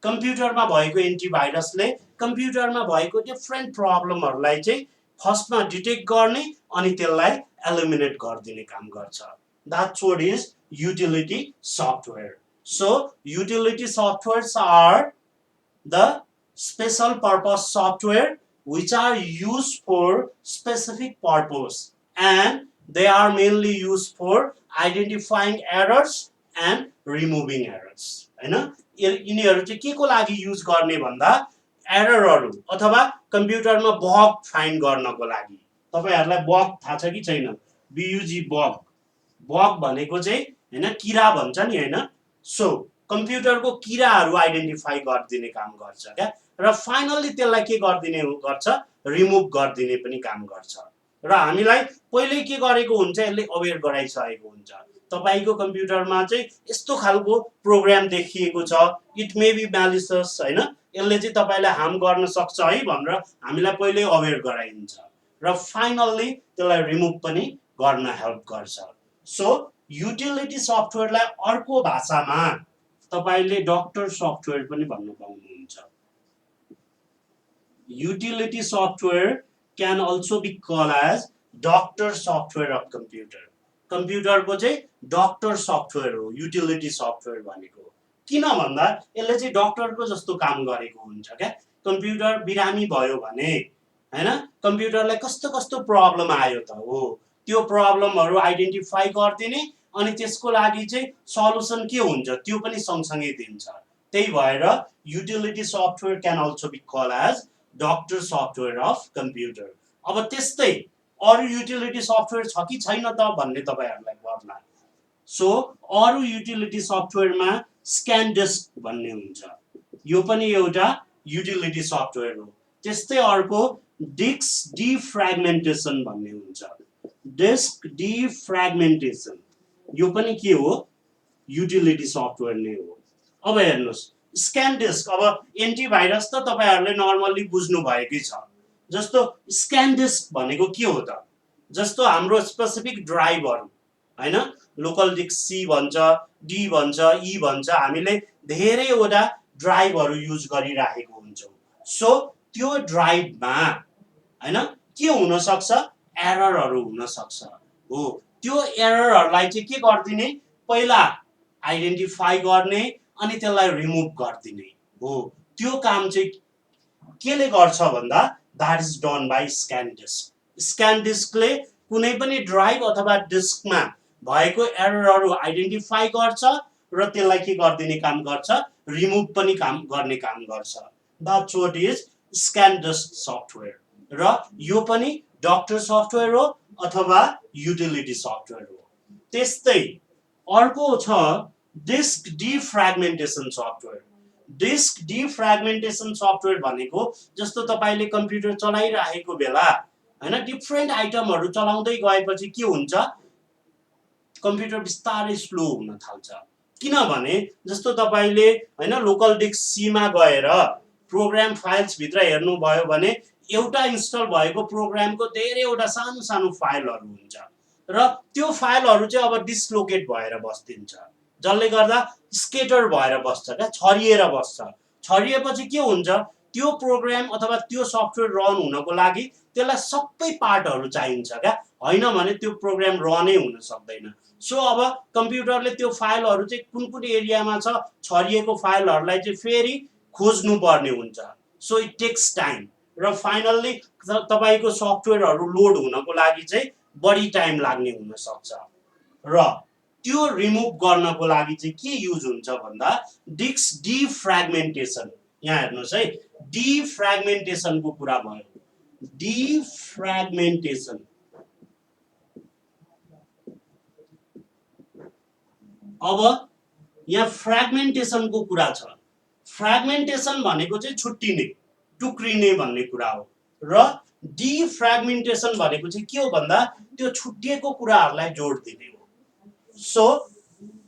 कम्प्युटरमा भएको एन्टिभाइरसले कम्प्युटरमा भएको डिफ्रेन्ट प्रब्लमहरूलाई चाहिँ फर्स्टमा डिटेक्ट गर्ने अनि त्यसलाई एलिमिनेट गरिदिने काम गर्छ. That's what is utility software. So utility softwares are the special purpose software which are used for specific purpose, and they are mainly used for identifying errors and removing errors. हैन, यिनीहरू चाहिँ के को लागि use गर्ने भन्दा एररहरू अथवा कम्प्युटरमा बग फाइन्ड गर्नको लागि. तपाईहरुलाई बग थाहा छ कि छैन? बीयूजी बग. बग भनेको चाहिँ हैन किरा भन्छ नि हैन. सो कम्प्युटरको किराहरू आइडेन्टिफाई गरिदिने काम गर्छ क्या, र फाइनली त्यसलाई के गरिदिने गर्छ, रिमुभ गरिदिने पनि काम गर्छ. र हामीलाई पहिले के गरेको हुन्छ, यसले अवेयर गराइसकेको हुन्छ. तपाईको कम्प्युटरमा चाहिँ यस्तो खालको प्रोग्राम देखिएको छ, इट मे बी म्यालिसियस हैन, यसले चाहिँ तपाईलाई हार्म गर्न सक्छ है भनेर हामीलाई पहिले अवेयर गराइन्छ र फाइनली त्यसलाई रिमुभ पनि गर्न हेल्प गर्छ. सो युटिलिटी सफ्टवेयरलाई अर्को भाषामा तपाईले डक्टर सफ्टवेयर पनि भन्न पाउनुहुन्छ. Utility software can also be called as doctor software of computer. कम्प्युटरको चाहिँ डक्टर सफ्टवेयर हो युटिलिटी सफ्टवेयर भनेको. किन भन्दा यसले चाहिँ डक्टरको जस्तो काम गरेको हुन्छ क्या. कम्प्युटर बिरामी भयो भने हैन, कम्प्युटरलाई कस्तो कस्तो प्रब्लम आयो त हो, त्यो प्रब्लमहरू आइडेन्टिफाई गरिदिने अनि त्यसको लागि चाहिँ सल्युसन के हुन्छ त्यो पनि सँगसँगै दिन्छ. त्यही भएर utility software can also be called as doctor software of computer. अब त्यस्तै अरु युटिलिटी सफ्टवेयर छ कि छैन त भन्ने तपाईहरुलाई पर्ला. सो अरु युटिलिटी सफ्टवेयरमा स्क्यान डिस्क भन्ने हुन्छ, यो पनि एउटा युटिलिटी सफ्टवेयर हो. त्यस्तै अर्को डिस्क डिफ्र्यागमेन्टेसन भन्ने हुन्छ. डिस्क डिफ्र्यागमेन्टेसन यो पनि के हो, युटिलिटी सफ्टवेयर नै हो. अब हेर्नुस्, स्क्यान डिस्क, अब एन्टिभाइरस त तपाईहरुले नर्मली बुझ्नु भएकै छ. जस्तो स्क्यान डिस्क भनेको के हो त, जस्तो हाम्रो स्पेसिफिक ड्राइभहरु हैन, लोकल डिस्क सी भन्छ, डी भन्छ, ई भन्छ, हामीले धेरैवटा ड्राइभहरु युज गरिराखेको हुन्छौं. सो त्यो ड्राइभमा हैन के हुन सक्छ, एररहरु हुन सक्छ हो. त्यो एररहरुलाई चाहिँ के गर्दिने, पहिला आइडेन्टिफाई गर्ने अनि त्यसलाई रिमुभ गरिदिने हो. त्यो काम चाहिँ केले गर्छ भन्दा that is done by scan disk. Scan डिस्कले कुनै पनि ड्राइभ अथवा डिस्कमा भएको एररहरु आइडेन्टिफाई गर्छ र त्यसलाई के गरिदिने काम गर्छ, रिमुभ पनि काम गर्ने काम गर्छ. That's what is scan disk software. र यो पनि डक्टर सफ्टवेयर हो अथवा युटिलिटी सफ्टवेयर हो. त्यस्तै अर्को छ disk defragmentation software. Disk defragmentation software भनेको जस्तो तपाईले कम्प्युटर चलाइराखेको बेला हैन, डिफ्रेन्ट आइटमहरु चलाउँदै गएपछि के हुन्छ, कम्प्युटर बिस्तारै स्लो हुन थाल्छ. किनभने जस्तो तपाईले हैन लोकल डिस्क सी मा गएर प्रोग्राम फाइल्स भित्र हेर्नु भयो भने एउटा इन्स्टल भएको प्रोग्रामको धेरैवटा सानो सानो फाइलहरु हुन्छ र त्यो फाइलहरु चाहिँ अब डिस्लोकेट भएर बस्दिन्छ, जसले गर्दा स्केटर भएर बस्छ क्या, छरिएर बस्छ. छरिएपछि के हुन्छ, त्यो प्रोग्राम अथवा त्यो सफ्टवेयर रन हुनको लागि त्यसलाई सबै पार्टहरु चाहिन्छ क्या, हैन भने त्यो प्रोग्राम रनै हुन सक्दैन. सो अब कम्प्युटरले त्यो फाइलहरु चाहिँ कुन कुन एरियामा छ, छरिएको फाइलहरुलाई चाहिँ फेरि खोज्नु पर्ने हुन्छ. सो इट टेक्स टाइम र फाइनली तपाईको सफ्टवेयरहरु लोड हुनको लागि चाहिँ बढी टाइम लाग्ने हुन सक्छ. र त्यो रिमुभ गर्नको लागि चाहिँ के युज हुन्छ भन्दा डिस्क डिफ्र्यागमेन्टेसन. यहाँ हेर्नुस् है, डिफ्र्यागमेन्टेसनको कुरा भयो. डिफ्र्यागमेन्टेसन अब यहाँ फ्र्यागमेन्टेसनको कुरा छ. फ्र्यागमेन्टेसन भनेको चाहिँ छुट्टिने, टुक्रिने भन्ने कुरा हो र डिफ्र्यागमेन्टेसन भनेको चाहिँ के हो भन्दा त्यो छुट्टिएको कुराहरुलाई जोड दिने हो. सो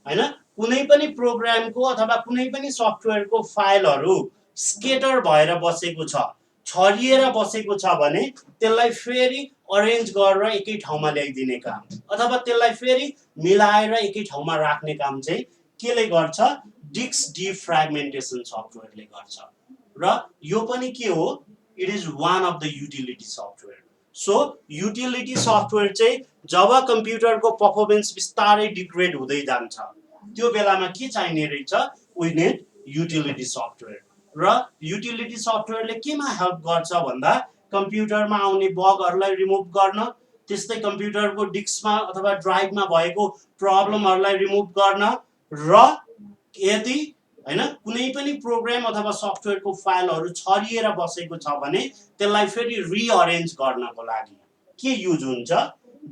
हैन, कुनै पनि प्रोग्रामको अथवा कुनै पनि सफ्टवेयरको फाइलहरु स्केटर भएर बसेको छ, छरिएर बसेको छ भने त्यसलाई फेरि अरेन्ज गरेर एकै ठाउँमा ल्याइदिने काम अथवा त्यसलाई फेरि मिलाएर एकै ठाउँमा राख्ने काम चाहिँ केले गर्छ, डिस्क डिफ्र्यागमेन्टेसन सफ्टवेयरले गर्छ. र यो पनि के हो, it is one of the utility software. So utility software चाहिँ जब कम्प्युटरको पर्फर्मेन्स बिस्तारै डिग्रेड हुँदै जान्छ त्यो बेलामा के चाहिने रहेछ, वी निड युटिलिटी सफ्टवेयर। र युटिलिटी सफ्टवेयरले केमा हेल्प गर्छ भन्दा कम्प्युटरमा आउने बगहरूलाई रिमुभ गर्न, त्यस्तै कम्प्युटरको डिस्कमा अथवा ड्राइभमा भएको प्रब्लमहरूलाई रिमुभ गर्न, र यदि हैन कुनै पनि प्रोग्राम अथवा सफ्टवेयरको फाइलहरू छरिएर बसेको छ भने त्यसलाई फेरि रिअरेन्ज गर्नको लागि के युज हुन्छ,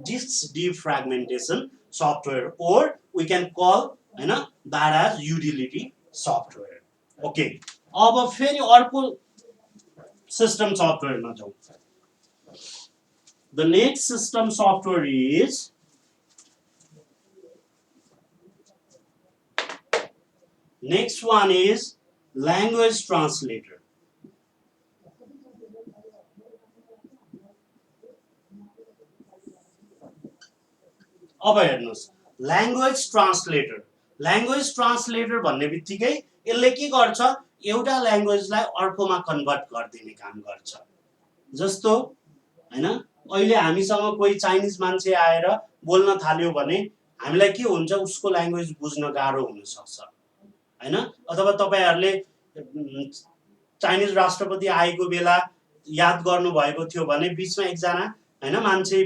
disk defragmentation software, or we can call हैन that as utility software. Okay, अब फेरि अर्को सिस्टम सफ्टवेयरमा जाउँ। The next system software is next one is language translator। अब हेर्नुस्, ल्याङ्ग्वेज ट्रान्सलेटर, ल्याङ्ग्वेज ट्रान्सलेटर भन्ने बित्तिकै यसले के गर्छ, एउटा ल्याङ्ग्वेजलाई अर्कोमा कन्भर्ट गरिदिने काम गर्छ। जस्तो हैन अहिले हामीसँग कोही चाइनिज मान्छे आएर बोल्न थाल्यो भने हामीलाई के हुन्छ, उसको ल्याङ्ग्वेज बुझ्न गाह्रो हुन सक्छ हैन। अथवा तपाईहरुले चाइनिज राष्ट्रपति आएको बेला याद गर्नु भएको थियो भने बीचमा एकजना हैन मान्छे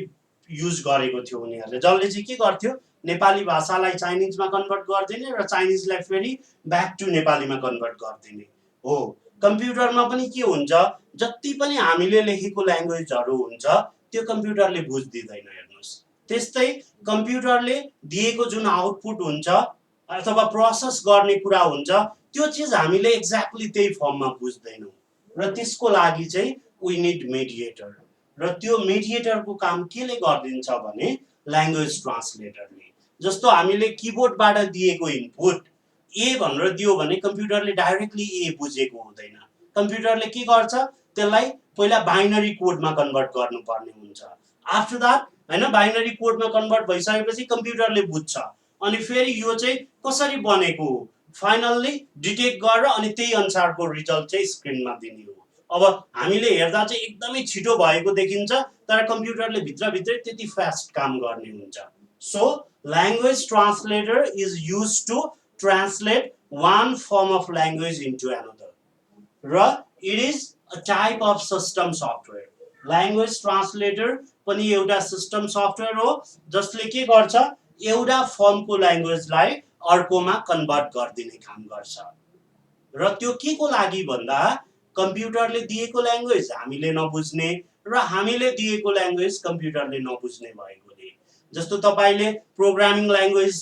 युज गरेको थियो उनीहरुले, जसले चाहिँ के गर्थ्यो, नेपाली भाषालाई चाइनिजमा कन्भर्ट गर्दिने र चाइनिजलाई फेरि ब्याक टु नेपालीमा कन्भर्ट गर्दिने हो। कम्प्युटरमा पनि के हुन्छ, जति पनि हामीले लेखेको ल्याङ्ग्वेजहरु हुन्छ त्यो कम्प्युटरले बुझ्दिदैन। हेर्नुस्, त्यस्तै कम्प्युटरले दिएको जुन आउटपुट हुन्छ अथवा प्रोसेस गर्ने कुरा हुन्छ त्यो चीज हामीले एक्ज्याक्टली त्यही फर्ममा बुझ्दैनौं, र त्यसको लागि चाहिँ वी निड मेडिएटर, र त्यो मेडिएटरको काम केले गर्दिन्छ भने ल्याङ्ग्वेज ट्रान्सलेटरले। जस्तो हामीले किबोर्डबाट दिएको इनपुट ए भनेर दियो भने कम्प्युटरले डाइरेक्टली ए बुझेको हुँदैन, कम्प्युटरले के गर्छ, त्यसलाई पहिला बाइनरी कोडमा कन्भर्ट गर्नुपर्ने हुन्छ। आफ्टर दैट हैन बाइनरी कोडमा कन्भर्ट भइसकेपछि कम्प्युटरले बुझ्छ, अनि फेरि यो चाहिँ कसरी बनेको हो फाइनल्ली डिटेक्ट गरेर अनि त्यही अनुसारको रिजल्ट चाहिँ स्क्रिनमा दिने हो। अब हामीले हेर्दा चाहिँ एकदमै छिटो भएको देखिन्छ, तर कम्प्युटरले भित्रभित्रै त्यति फास्ट काम गर्ने हुन्छ। So language translator is used to translate one form of language into another, र it is a type of system software. Language translator पनि एउटा सिस्टम सफ्टवेयर हो जसले के गर्छ, एउटा फर्मको ल्याङ्ग्वेजलाई अर्कोमा कन्भर्ट गरिदिने काम गर्छ। र त्यो के को लागि भन्दा कम्प्युटरले दिएको ल्याङ्ग्वेज हामीले नबुझ्ने र हामीले दिएको ल्याङ्ग्वेज कम्प्युटरले नबुझ्ने भएकोले। जस्तो तपाईले प्रोग्रामिङ ल्याङ्ग्वेज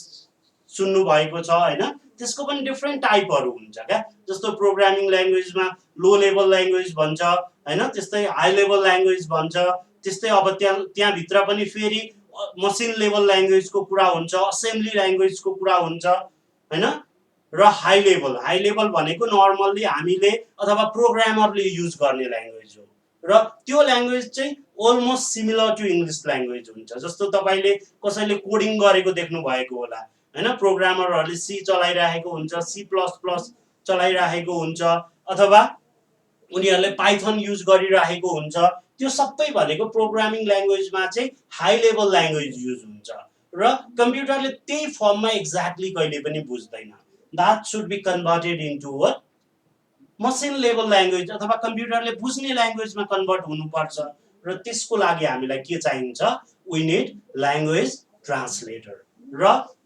सुन्नु भएको छ हैन, त्यसको पनि डिफरेन्ट टाइपहरु हुन्छ क्या। जस्तो प्रोग्रामिङ ल्याङ्ग्वेजमा लो लेभल ल्याङ्ग्वेज भन्छ हैन, त्यस्तै हाई लेभल ल्याङ्ग्वेज भन्छ, त्यस्तै अब त्यहाँ भित्र पनि फेरि मसिन लेभल ल्याङ्ग्वेजको कुरा हुन्छ, असेम्बली ल्याङ्ग्वेजको कुरा हुन्छ हैन, र हाई लेभल भनेको नर्मल्ली हामीले अथवा प्रोग्रामरले युज गर्ने ल्याङ्ग्वेज हो, र त्यो ल्याङ्ग्वेज चाहिँ almost similar to English language हुन्छ। जस्तो तपाईले कसैले कोडिङ गरेको देख्नु भएको होला हैन, प्रोग्रामरहरूले सी चलाइराखेको हुन्छ, C++ चलाइराखेको हुन्छ, अथवा उनीहरूले पाइथन युज गरिराखेको हुन्छ, त्यो सबै भनेको प्रोग्रामिङ ल्याङ्ग्वेजमा चाहिँ हाई लेभल ल्याङ्ग्वेज युज हुन्छ, र कम्प्युटरले त्यही फर्ममा एक्ज्याक्टली कहिले पनि बुझ्दैन। That should be converted into a machine level language अथवा कम्प्युटरले बुझ्ने ल्याङ्ग्वेजमा कन्भर्ट हुनुपर्छ, र त्यसको लागि हामीलाई के चाहिन्छ, वी निड ल्याङ्ग्वेज ट्रान्सलेटर। र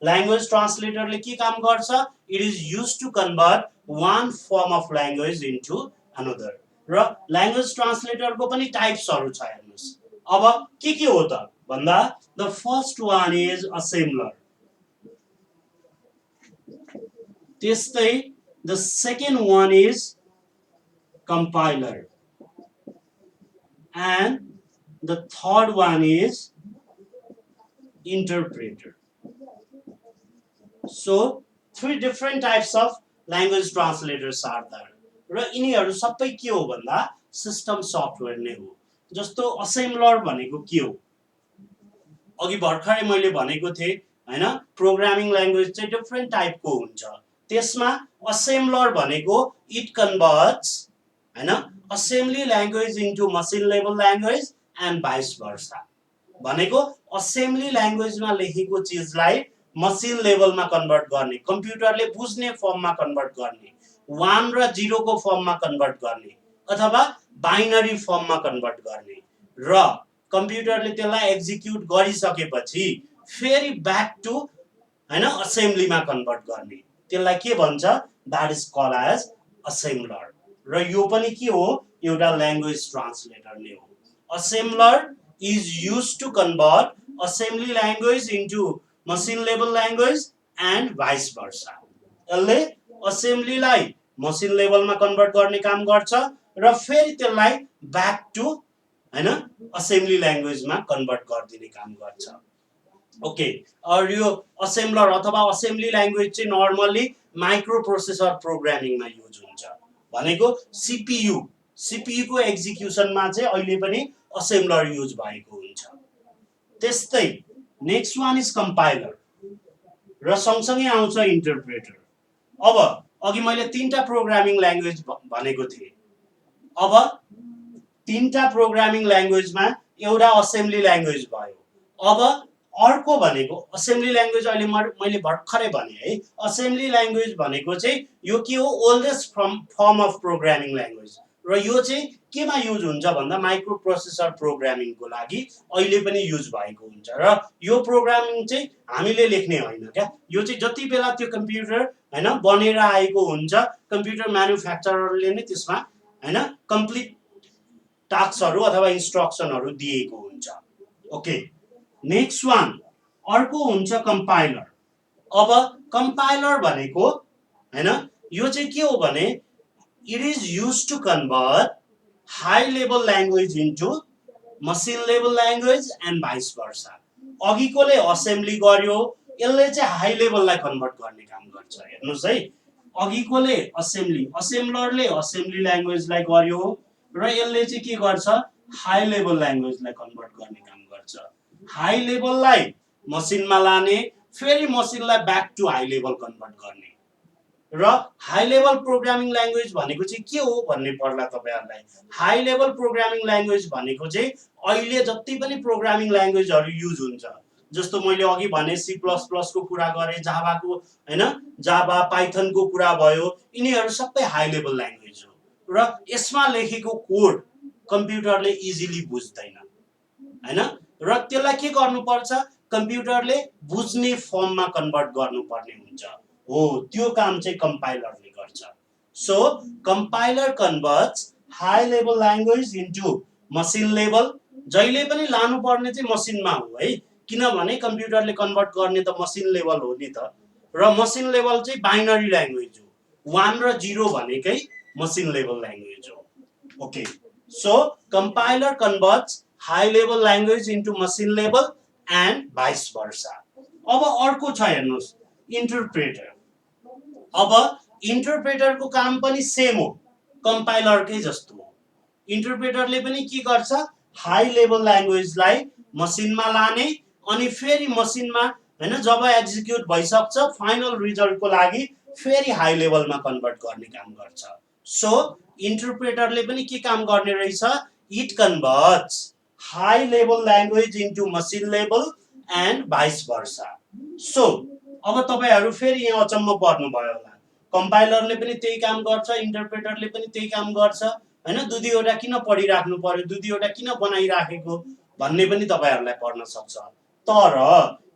ल्याङ्ग्वेज ट्रान्सलेटरले के काम गर्छ, it is used to convert one form of language into another. र ल्याङ्ग्वेज ट्रान्सलेटरको पनि टाइप्सहरु छ। हेर्नुस्, अब के हो त भन्दा the first one is assembler, त्यस्तै the second one is compiler, and the third one is interpreter. So 3 different types of language translators are there, र यिनीहरु सबै के हो भन्दा सिस्टम सफ्टवेयर नै हो। जस्तो असेम्बलर भनेको के हो, अघि भर्खरै मैले भनेको थिए हैन, प्रोग्रामिङ ल्याङ्ग्वेज चाहिँ डिफरेन्ट टाइपको हुन्छ, त्यसमा असेम्बलर भनेको इट कन्भर्ट्स हैन assembly language into machine level language and vice versa भनेको असेम्बली ल्याङ्ग्वेजमा लेखेको चिजलाई मसिन लेभलमा कन्भर्ट गर्ने कम्प्युटरले बुझ्ने फर्ममा कन्भर्ट गर्ने 1 र 0 को फर्ममा कन्भर्ट गर्ने अथवा बाइनरी फर्ममा कन्भर्ट गर्ने र कम्प्युटरले त्यसलाई एक्जिक्युट गरिसकेपछि फेरि ब्याक टु हैन असेम्बलीमा कन्भर्ट गर्ने त्यसलाई के भन्छ that is called as assembler र यो पनि के हो एउटा ल्याङ्ग्वेज ट्रान्सलेटर नै हो assembler is used to convert assembly language into machine level language and vice versa यसले असेम्बली लाई मसिन लेभलमा कन्भर्ट गर्ने काम गर्छ र फेरि त्यसलाई ब्याक टु हैन असेम्बली ल्याङ्ग्वेजमा कन्भर्ट गरिदिने काम गर्छ ओके और यो असेम्बलर अथवा असेम्बली ल्याङ्ग्वेज चाहिँ नर्मली माइक्रो प्रोसेसर प्रोग्रामिङमा युज हुन्छ भनेको सीपीयू को एक्जिक्युसनमा चाहिँ अहिले पनि असेम्बलर युज भएको हुन्छ त्यस्तै नेक्स्ट वान इज कम्पाइलर र सँगसँगै आउँछ इन्टरप्रेटर अब अघि मैले तीनटा प्रोग्रामिङ ल्याङ्ग्वेज भनेको थिएँ अब तीनटा प्रोग्रामिङ ल्याङ्ग्वेजमा एउटा असेम्बली ल्याङ्ग्वेज भयो अब अर्को भनेको असेम्बली ल्याङ्ग्वेज अहिले मैले भर्खरै भने है असेम्बली ल्याङ्ग्वेज भनेको चाहिँ यो के हो oldest form of programming language र यो चाहिँ केमा युज हुन्छ भन्दा माइक्रो प्रोसेसर प्रोग्रामिङको लागि अहिले पनि युज भएको हुन्छ र यो प्रोग्रामिङ चाहिँ हामीले लेख्ने होइन क्या यो चाहिँ जति बेला त्यो कम्प्युटर हैन बनेर आएको हुन्छ कम्प्युटर म्यानुफ्याक्चररले नै त्यसमा हैन कम्प्लिट टास्कहरु अथवा इन्स्ट्रक्सनहरु दिएको हुन्छ ओके नेक्स्ट वान अर्को हुन्छ कम्पाइलर अब कम्पाइलर भनेको हैन यो चाहिँ के हो भने it is used to convert high level language into machine level language and vice versa अघिकोले असेम्बली गर्यो यसले चाहिँ हाई लेभललाई कन्भर्ट गर्ने काम गर्छ हेर्नुस् है अघिकोले असेम्बलरले असेम्बली ल्याङ्ग्वेजलाई गर्यो र यसले चाहिँ के गर्छ हाई लेभल ल्याङ्ग्वेजलाई कन्भर्ट गर्ने काम गर्छ हाई लेभललाई मसिनमा लाने फेरि मसिनलाई back to high level convert गर्ने र हाई लेभल प्रोग्रामिङ ल्याङ्ग्वेज भनेको चाहिँ के हो भन्ने पर्ला तपाईहरुलाई हाई लेभल प्रोग्रामिङ ल्याङ्ग्वेज भनेको चाहिँ अहिले जति पनि प्रोग्रामिङ ल्याङ्ग्वेजहरु युज हुन्छ जस्तो मैले अघि भने C++ को कुरा गरे जाभाको हैन जाभा पाइथनको कुरा भयो यिनीहरु सबै हाई लेभल ल्याङ्ग्वेज हो र यसमा लेखेको कोड कम्प्युटरले इजिली बुझ्दैन हैन र त्यसलाई के गर्नुपर्छ कम्प्युटरले बुझ्ने फर्ममा कन्भर्ट गर्नुपर्ने हुन्छ हो त्यो काम चाहिँ कम्पाइलरले गर्छ so compiler converts high level language into machine level जहिले पनि लानु पर्ने चाहिँ मसिनमा हो है किनभने कम्प्युटरले कन्भर्ट गर्ने त मसिन लेभल हो नि त र मसिन लेभल चाहिँ बाइनरी ल्याङ्ग्वेज हो 1 र 0 भनेकै मसिन लेभल ल्याङ्ग्वेज हो okay so compiler converts high level language into machine level and vice versa अब अर्को छ हेर्नुस् इन्टरप्रेटर अब इन्टरप्रेटरको काम पनि सेम हो कम्पाइलरकै जस्तो हो इन्टरप्रेटरले पनि के गर्छ हाई लेभल ल्याङ्ग्वेजलाई मसिनमा लाने अनि फेरि मसिनमा हैन जब एक्जिक्युट भइसक्छ फाइनल रिजल्टको लागि फेरि हाई लेभलमा कन्भर्ट गर्ने काम गर्छ सो इन्टरप्रेटरले पनि के काम गर्ने रहेछ it converts high level language into machine level and vice versa so अब तपाईहरु फेरि यहाँ अचम्म पर्नु भयो होला कम्पाइलरले पनि त्यही काम गर्छ इन्टरप्रेटरले पनि त्यही काम गर्छ हैन दुईवटा किन पढिराख्नु पर्यो दुईवटा किन बनाइराखेको भन्ने पनि तपाईहरुलाई पर्न सक्छ तर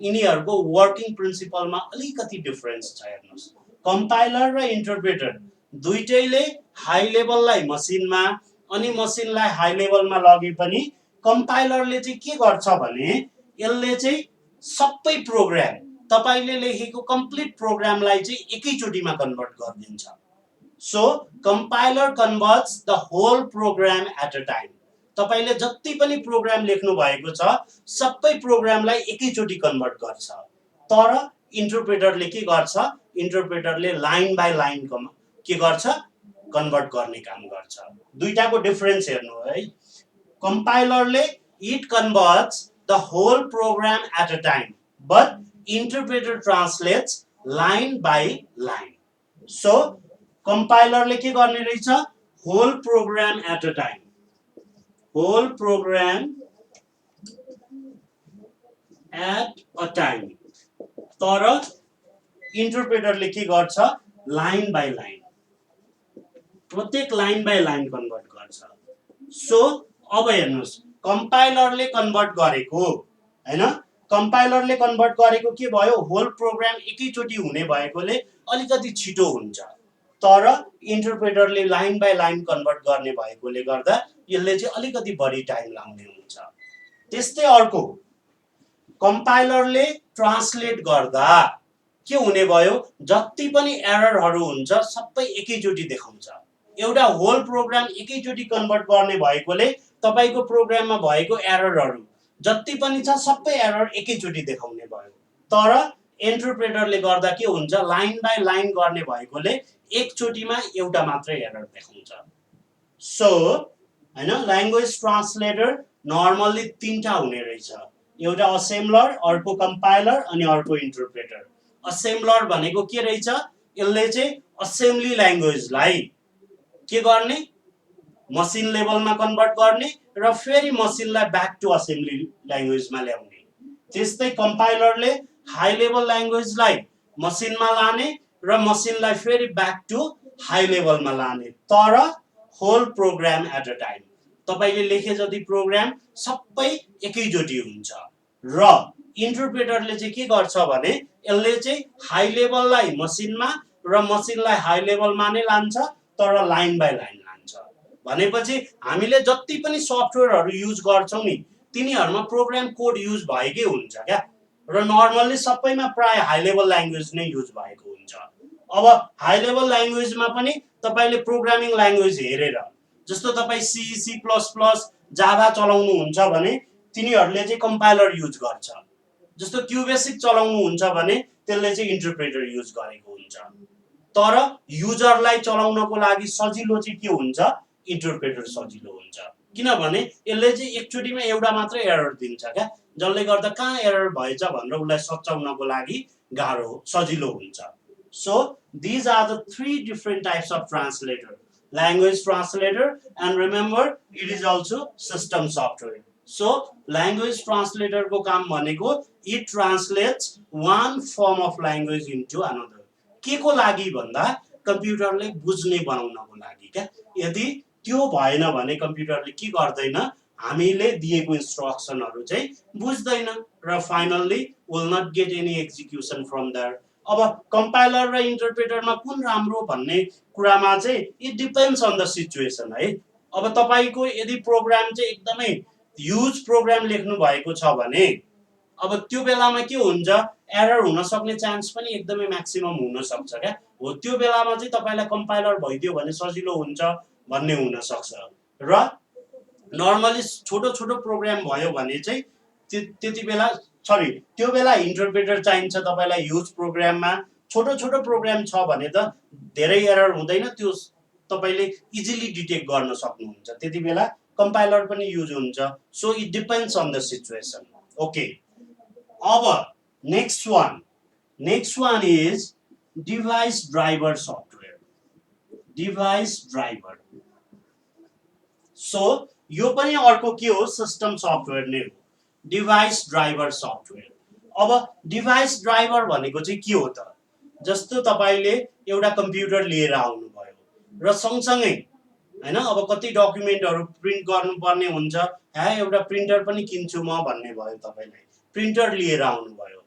यिनीहरुको वर्किङ प्रिन्सिपलमा अलिकति डिफरेन्स छ हेर्नुस् कम्पाइलर र इन्टरप्रेटर दुईटैले हाई लेभललाई मसिनमा अनि मसिनलाई हाई लेभलमा लगे पनि कम्पाइलरले चाहिँ के गर्छ भने यसले चाहिँ सबै प्रोग्राम तपाईले लेखेको कम्प्लिट प्रोग्रामलाई चाहिँ एकैचोटीमा कन्भर्ट गरिदिन्छ so compiler converts the whole program at a time तपाईले जति पनि प्रोग्राम लेख्नु भएको छ सबै प्रोग्रामलाई एकैचोटी कन्भर्ट गर्छ तर इन्टरप्रेटरले के गर्छ इन्टरप्रेटरले लाइन बाइ लाइन के गर्छ कन्भर्ट गर्ने काम गर्छ दुईटाको डिफरेन्स हेर्नु है कम्पाइलरले it converts the whole program at a time but interpreter translates line by line so compiler ले के गर्ने रहेछ whole program at a time. Whole program at a time. तर इन्टरप्रेटरले के गर्छ लाइन बाइ लाइन प्रत्येक लाइन बाइ लाइन कन्भर्ट गर्छ so अब हेर्नुस् कम्पाइलरले कन्भर्ट गरेको हैन कम्पाइलरले कन्भर्ट गरेको के भयो होल प्रोग्राम एकैचोटी हुने भएकोले अलिकति छिटो हुन्छ तर इन्टरप्रेटरले लाइन बाइ लाइन कन्भर्ट गर्ने भएकोले गर्दा यसले चाहिँ अलिकति बढी टाइम लाग्ने हुन्छ त्यस्तै अर्को कम्पाइलरले ट्रान्सलेट गर्दा के हुने भयो जति पनि एररहरु हुन्छ सबै एकैचोटी देखाउँछ एउटा होल प्रोग्राम एकैचोटी कन्भर्ट गर्ने भएकोले तपाईको प्रोग्राममा भएको एररहरु जति पनि छ सबै एरर एकैचोटी देखाउने भयो तर इन्टरप्रेटरले गर्दा के हुन्छ लाइन बाइ लाइन गर्ने भएकोले एकचोटीमा एउटा मात्रै एरर देखाउँछ सो हैन ल्याङ्ग्वेज ट्रान्सलेटर नर्मली तीनटा हुने रहेछ एउटा असेम्बलर अर्को कम्पाइलर अनि अर्को इन्टरप्रेटर असेम्बलर भनेको के रहेछ यसले चाहिँ असेम्बली ल्याङ्ग्वेजलाई के गर्ने मसिन लेभलमा कन्भर्ट गर्ने र फेरि मसिनलाई ब्याक टु असेम्बली ल्याङ्ग्वेजमा ल्याउने त्यस्तै कम्पाइलरले हाई लेभल ल्याङ्ग्वेजलाई मसिनमा लाने र मसिनलाई फेरि ब्याक टु हाई लेभलमा लाने तर whole program at a time तपाईले लेखे जति प्रोग्राम सबै एकैचोटी हुन्छ र इन्टरप्रेटरले चाहिँ के गर्छ भने यसले चाहिँ हाई लेभललाई मसिनमा र मसिनलाई हाई लेभलमा नै लान्छ तर लाइन बाइ लाइन लान्छ भनेपछि हामीले जति पनि सफ्टवेयरहरु युज गर्छौं नि तिनीहरुमा प्रोग्राम कोड युज भएकै हुन्छ क्या र नर्मली सबैमा प्राय हाई लेभल ल्याङ्ग्वेज नै युज भएको हुन्छ अब हाई लेभल ल्याङ्ग्वेजमा पनि तपाईले प्रोग्रामिङ ल्याङ्ग्वेज हेरेर जस्तो तपाई सी सी प्लस प्लस जाभा चलाउनु हुन्छ भने तिनीहरुले चाहिँ कम्पाइलर युज गर्छ जस्तो क्यूबेसिक चलाउनु हुन्छ भने त्यसले चाहिँ इन्टरप्रेटर युज गरेको हुन्छ तर युजरलाई चलाउनको लागि सजिलो चाहिँ के हुन्छ इन्टरप्रेटर सजिलो हुन्छ किनभने यसले चाहिँ एकचोटीमा एउटा मात्र एरर दिन्छ क्या जसले गर्दा कहाँ एरर भएछ भनेर उलाई सच्याउनको लागि गाह्रो सजिलो हुन्छ so these are the three different types of translator language translator and remember it is also system software so language translator को काम भनेको it translates one form of language into another के को लागि भन्दा कम्प्युटरले बुझ्ने बनाउनको लागि क्या यदि त्यो भएन भने कम्प्युटरले के गर्दैन हामीले दिएको इन्स्ट्रक्सनहरु चाहिँ बुझ्दैन र finally will not get any execution from there अब कम्पाइलर र इन्टरप्रेटरमा कुन राम्रो भन्ने कुरामा चाहिँ it depends on the situation है अब तपाईको यदि प्रोग्राम चाहिँ एकदमै ह्युज प्रोग्राम लेख्नु भएको छ भने अब त्यो बेलामा के हुन्छ एरर हुन सक्ने चान्स पनि एकदमै म्याक्सिमम हुन सक्छ क्या हो त्यो बेलामा चाहिँ तपाईलाई कम्पाइलर भइदियो भने सजिलो हुन्छ भन्ने हुन सक्छ र नर्मली छोटो छोटो प्रोग्राम भयो भने चाहिँ त्यतिबेला सरी त्यो बेला इन्टरप्रेटर चाहिन्छ तपाईलाई ह्युज प्रोग्राममा छोटो छोटो प्रोग्राम छ भने त धेरै एरर हुँदैन त्यो तपाईले इजिली डिटेक्ट गर्न सक्नुहुन्छ त्यतिबेला कम्पाइलर पनि युज हुन्छ so it depends on the situation okay अब next one is device driver software device driver so यो पनि अर्को के हो सिस्टम सफ्टवेयर नै हो डिभाइस ड्राइभर सफ्टवेयर अब डिभाइस ड्राइभर भनेको चाहिँ के हो त जस्तो तपाईले एउटा कम्प्युटर लिएर आउनु भयो र सँगसँगै हैन अब कति डकुमेन्टहरु प्रिन्ट गर्नुपर्ने हुन्छ एउटा प्रिन्टर पनि किन्छु म भन्ने भयो तपाईलाई प्रिन्टर लिएर आउनु भयो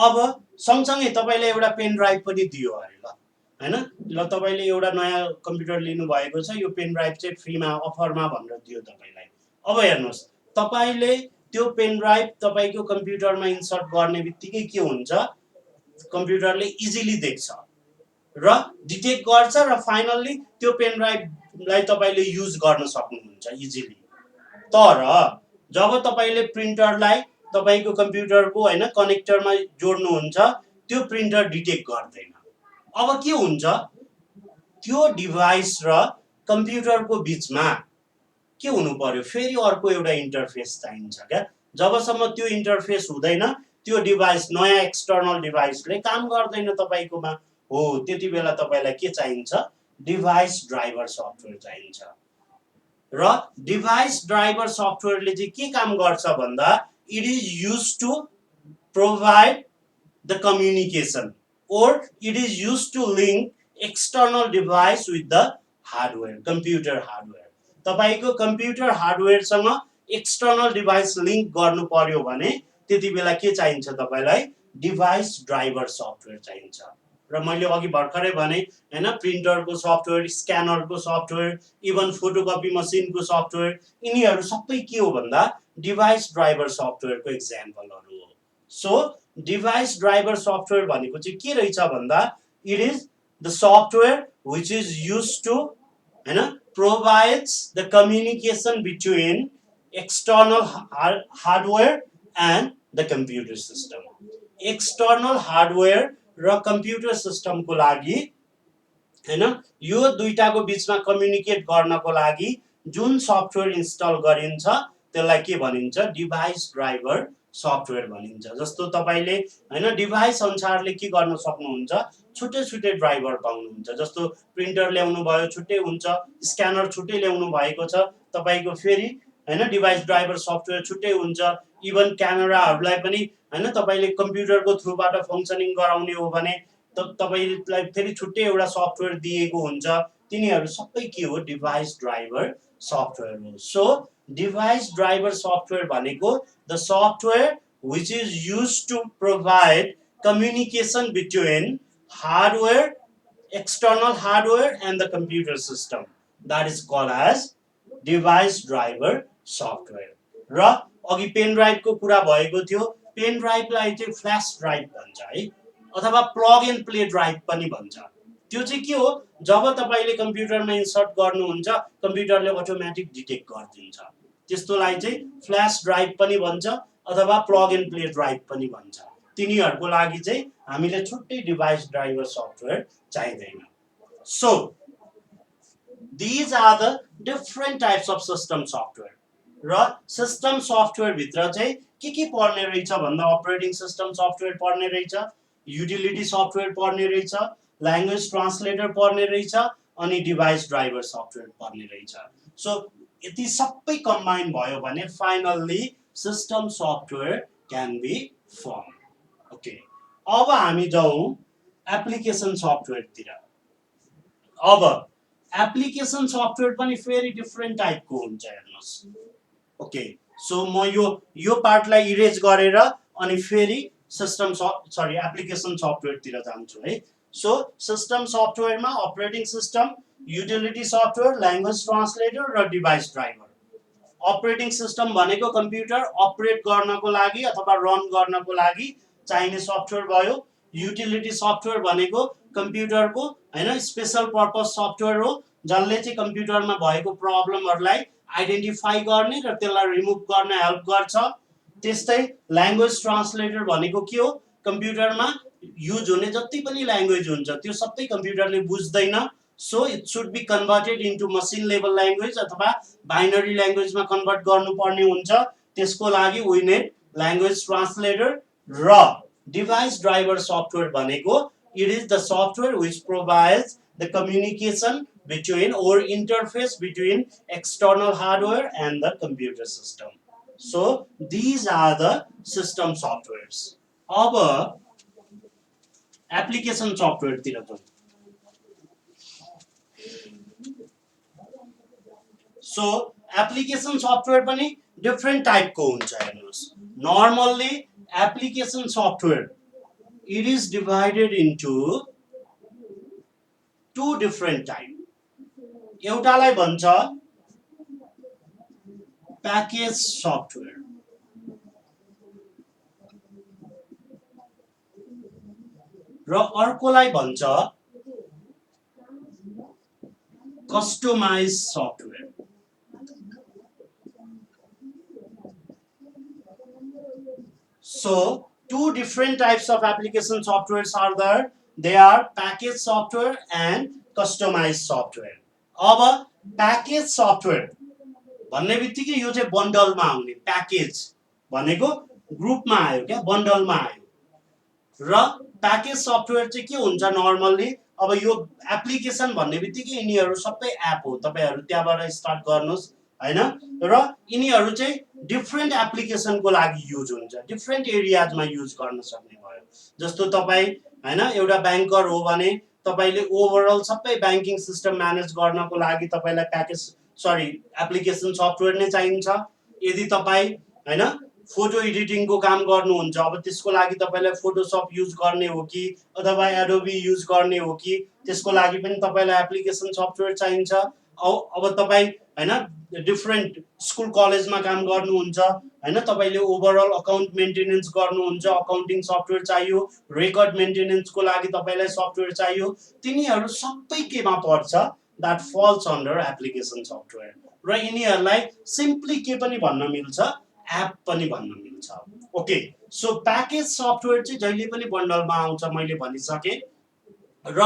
अब सँगसँगै तपाईले एउटा पेन ड्राइभ पनि दियो अरे ल हैन ल तपाईले एउटा नयाँ कम्प्युटर लिनु भएको छ यो पेन ड्राइभ चाहिँ फ्रीमा अफरमा भनेर दियो तपाईलाई अब हेर्नुस् तपाईले त्यो पेन ड्राइभ तपाईको कम्प्युटरमा इन्सर्ट गर्ने बित्तिकै के हुन्छ कम्प्युटरले इजिली देख्छ र डिटेक्ट गर्छ र फाइनली त्यो पेन ड्राइभलाई तपाईले युज गर्न सक्नुहुन्छ इजिली तर जब तपाईले प्रिन्टरलाई तपाईको कम्प्युटरको हैन कनेक्टरमा जोड्नुहुन्छ त्यो प्रिन्टर डिटेक्ट गर्दैन अब के हुन्छ त्यो डिभाइस र कम्प्युटरको बीचमा के हुनु पर्यो फेरि अर्को एउटा इन्टरफेस चाहिन्छ क्या जबसम्म त्यो इन्टरफेस हुँदैन त्यो डिभाइस नयाँ एक्सटर्नल डिभाइसले काम गर्दैन तपाईकोमा हो त्यतिबेला तपाईलाई के चाहिन्छ डिभाइस ड्राइभर सफ्टवेयर चाहिन्छ र डिभाइस ड्राइभर सफ्टवेयरले चाहिँ के काम गर्छ भन्दा it is use to provide the communication or it is used to link external device with the hardware computer hardware तपाईको कम्प्युटर हार्डवेयर सँग एक्सटर्नल डिभाइस लिंक गर्नु पर्यो भने त्यतिबेला के चाहिन्छ तपाईलाई डिभाइस ड्राइभर सफ्टवेयर चाहिन्छ र मैले अघि भर्खरै भने हैन प्रिन्टरको सफ्टवेयर स्क्यानरको सफ्टवेयर इभन फोटोकपी मसिनको सफ्टवेयर यिनीहरु सबै के हो भन्दा डिभाइस ड्राइभर सफ्टवेयरको एक्जाम्पलहरु हो सो डिभाइस ड्राइभर सफ्टवेयर भनेको चाहिँ के रहेछ भन्दा it is the software which is used to हैन provides the communication between external hardware and the computer system external hardware र computer system को लागि हैन यो दुईटाको बीचमा कम्युनिकेट गर्नको लागि जुन सफ्टवेयर इन्स्टल गरिन्छ त्यसलाई के भनिन्छ डिभाइस ड्राइभर सफ्टवेयर भनिन्छ जस्तो तपाईले हैन डिभाइस अनुसारले के गर्न सक्नुहुन्छ छुट्टै छुट्टै ड्राइभर पाउनुहुन्छ जस्तो प्रिन्टर ल्याउनु भयो छुट्टै हुन्छ स्क्यानर छुट्टै ल्याउनु भएको छ तपाईको फेरि हैन डिभाइस ड्राइभर सफ्टवेयर छुट्टै हुन्छ इभन क्यामेराहरुलाई पनि हैन तपाईले कम्प्युटरको थ्रुबाट फंक्सनिङ गराउने हो भने तपाईलाई फेरि छुट्टै एउटा सफ्टवेयर दिएको हुन्छ तिनीहरु सबै के हो डिभाइस ड्राइभर सफ्टवेयर हो सो डिभाइस ड्राइभर सफ्टवेयर भनेको the software which is used to provide communication between hardware external hardware and the computer system that is called as device driver software र अघि पेन ड्राइभ को कुरा भएको थियो pain ड्राइभलाई चाहिँ flash drive भन्छ है अथवा प्लग एन्ड प्ले ड्राइभ पनि भन्छ त्यो चाहिँ के हो जब तपाईले कम्प्युटरमा इन्सर्ट गर्नुहुन्छ कम्प्युटरले अटोमेटिक डिटेक्ट गर्दिन्छ त्यस्तोलाई चाहिँ फ्ल्याश ड्राइभ पनि भन्छ अथवा प्लग एन्ड प्ले ड्राइभ पनि भन्छ तिनीहरुको लागि चाहिँ हामीले छुट्टै डिभाइस ड्राइभर सफ्टवेयर चाहिदैन so these are the different types of system software र सिस्टम सफ्टवेयर भित्र चाहिँ के पर्ने रहेछ भन्दा अपरेटिङ सिस्टम सफ्टवेयर पर्ने रहेछ युटिलिटी सफ्टवेयर पर्ने रहेछ ल्याङ्ग्वेज ट्रान्सलेटर पर्ने रहेछ अनि डिभाइस ड्राइभर सफ्टवेयर पर्ने रहेछ सो यति सबै कम्बाइन भयो भने finally system software can be form okay अब हामी जाउँ एप्लिकेसन सफ्टवेयर तिर अब एप्लिकेसन सफ्टवेयर पनि फेरि डिफरेन्ट टाइपको हुन्छ हेर्नुस् ओके सो म यो पार्टलाई इरेज गरेर अनि फेरि सिस्टम सरी एप्लिकेसन सफ्टवेयर तिर जान्छु है सो सिस्टम सफ्टवेयरमा operating system utility software language translator र डिभाइस ड्राइभर अपरेटिङ सिस्टम भनेको कम्प्युटर अपरेट गर्नको लागि अथवा रन गर्नको लागि चाहिने सफ्टवेयर भयो युटिलिटी सफ्टवेयर भनेको कम्प्युटरको हैन स्पेशल पर्पस सफ्टवेयर हो जसले चाहिँ कम्प्युटरमा भएको प्रब्लमहरुलाई आइडेन्टिफाई गर्ने र त्यसलाई रिमुभ गर्न हेल्प गर्छ त्यस्तै ल्याङ्ग्वेज ट्रान्सलेटर भनेको के हो कम्प्युटरमा युज हुने जति पनि ल्याङ्ग्वेज हुन्छ त्यो सबै कम्प्युटरले बुझ्दैन so it should be converted into machine level language अथवा बाइनरी ल्याङ्ग्वेजमा कन्भर्ट गर्नुपर्ने हुन्छ त्यसको लागि वी नीड ल्याङ्ग्वेज ट्रान्सलेटर र डिभाइस ड्राइभर सफ्टवेयर भनेको it is the software which provides the communication between or interface between external hardware and the computer system. So these are the system softwares. अब application software तिर जाउँ. So application software पनि different type को हुन्छ हेर्नुस्. Normally application software it is divided into two different type. एउटालाई भन्छ package software र अर्कोलाई भन्छ customize software so two different types of application softwares are there they are package software and customized software अब package software भन्ने बित्तिकै यो चाहिँ बन्डलमा आउने प्याकेज भनेको ग्रुपमा आयो क्या बन्डलमा आयो र प्याकेज सफ्टवेयर चाहिँ के हुन्छ नर्मल्ली अब यो एप्लिकेसन भन्ने बित्तिकै यिनीहरू सबै एप हो, तपाईँहरू त्यहाँबाट स्टार्ट गर्नुहोस् हैन। र यिनीहरू चाहिँ डिफ्रेन्ट एप्लिकेसनको लागि युज हुन्छ, डिफ्रेन्ट एरियाजमा युज गर्न सक्ने भयो। जस्तो तपाईँ हैन एउटा ब्याङ्कर हो भने तपाईँले ओभरअल सबै ब्याङ्किङ सिस्टम म्यानेज गर्नको लागि तपाईँलाई एप्लिकेसन सफ्टवेयर नै चाहिन्छ। यदि तपाईँ हैन फोटो एडिटिङको काम गर्नुहुन्छ, अब त्यसको लागि तपाईँलाई फोटोसप युज गर्ने हो कि अथवा एडोबी युज गर्ने हो कि त्यसको लागि पनि तपाईँलाई एप्लिकेसन सफ्टवेयर चाहिन्छ। अब तपाईँ हैन डिफ्रेन्ट स्कुल कलेजमा काम गर्नुहुन्छ हैन, तपाईँले ओभरअल अकाउन्ट मेन्टेनेन्स गर्नुहुन्छ, अकाउन्टिङ सफ्टवेयर चाहियो, रेकर्ड मेन्टेनेन्सको लागि तपाईँलाई सफ्टवेयर चाहियो। तिनीहरू सबै केमा पर्छ? That falls under application software. र यिनीहरूलाई सिम्पली के पनि भन्न मिल्छ? एप पनि भन्न मिल्छ। ओके, सो प्याकेज सफ्टवेयर चाहिँ जहिले पनि बन्डलमा आउँछ, मैले भनिसकेँ। र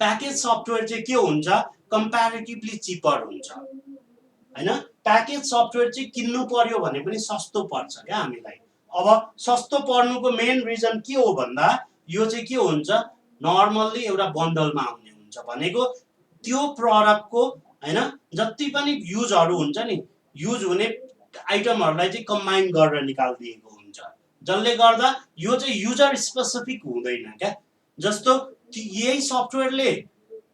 प्याकेज सफ्टवेयर चाहिँ के हुन्छ? कम्प्यारेटिभली चिपर हुन्छ हैन। प्याकेज सफ्टवेयर चाहिँ किन्नु पर्यो भने पनि सस्तो पर्छ क्या हामीलाई। अब सस्तो पर्नुको मेन रिजन के हो भन्दा यो चाहिँ के हुन्छ? नर्मल्ली एउटा बन्डलमा आउने हुन्छ, भनेको त्यो प्रडक्टको हैन जति पनि युजहरू हुन्छ नि, युज हुने आइटमहरूलाई चाहिँ कम्बाइन गरेर निकालिदिएको हुन्छ, जसले गर्दा यो चाहिँ युजर स्पेसिफिक हुँदैन क्या। जस्तो यही सफ्टवेयरले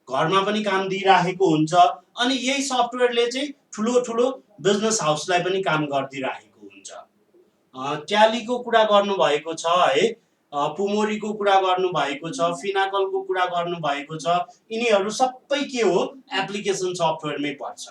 घरमा पनि काम दिइराखेको हुन्छ, अनि यही सफ्टवेयरले चाहिँ ठुलो ठुलो बिजनेस हाउसलाई पनि काम गरिदिइराखेको हुन्छ। ट्यालीको कुरा गर्नुभएको छ है, पुमोरीको कुरा गर्नुभएको छ, फिनाकलको कुरा गर्नुभएको छ, यिनीहरू सबै के हो? एप्लिकेसन सफ्टवेयरमै पर्छ।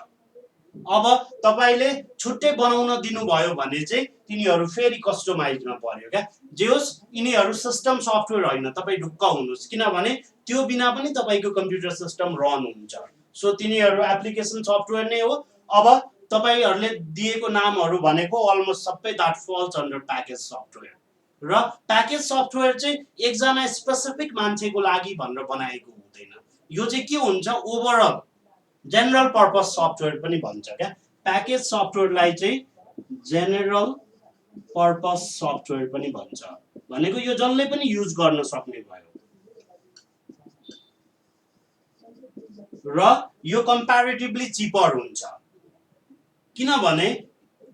अब तपाईँले छुट्टै बनाउन दिनुभयो भने चाहिँ तिनीहरू फेरि कस्टमाइजमा पर्यो क्या। जे होस् यिनीहरू सिस्टम सफ्टवेयर होइन, तपाईँ ढुक्क हुनुहोस्, किनभने त्यो बिना पनि तपाईँको कम्प्युटर सिस्टम रन हुन्छ। सो तिनीहरू एप्लिकेसन सफ्टवेयर नै हो। अब तपाईँहरूले दिएको नामहरू भनेको अलमोस्ट सबै that falls under package software. र प्याकेज सफ्टवेयर चाहिँ एकजना स्पेसिफिक मान्छेको लागि भनेर बनाएको हुँदैन, यो चाहिँ के हुन्छ? ओभरअल जेनरल पर्पस सफ्टवेयर पनि भन्छ क्या। प्याकेज सफ्टवेयरलाई चाहिँ जेनरल पर्पस सफ्टवेयर पनि भन्छ, भनेको यो जसले पनि युज गर्न सक्ने भयो। र यो कम्प्यारेटिभली चिपर हुन्छ, किनभने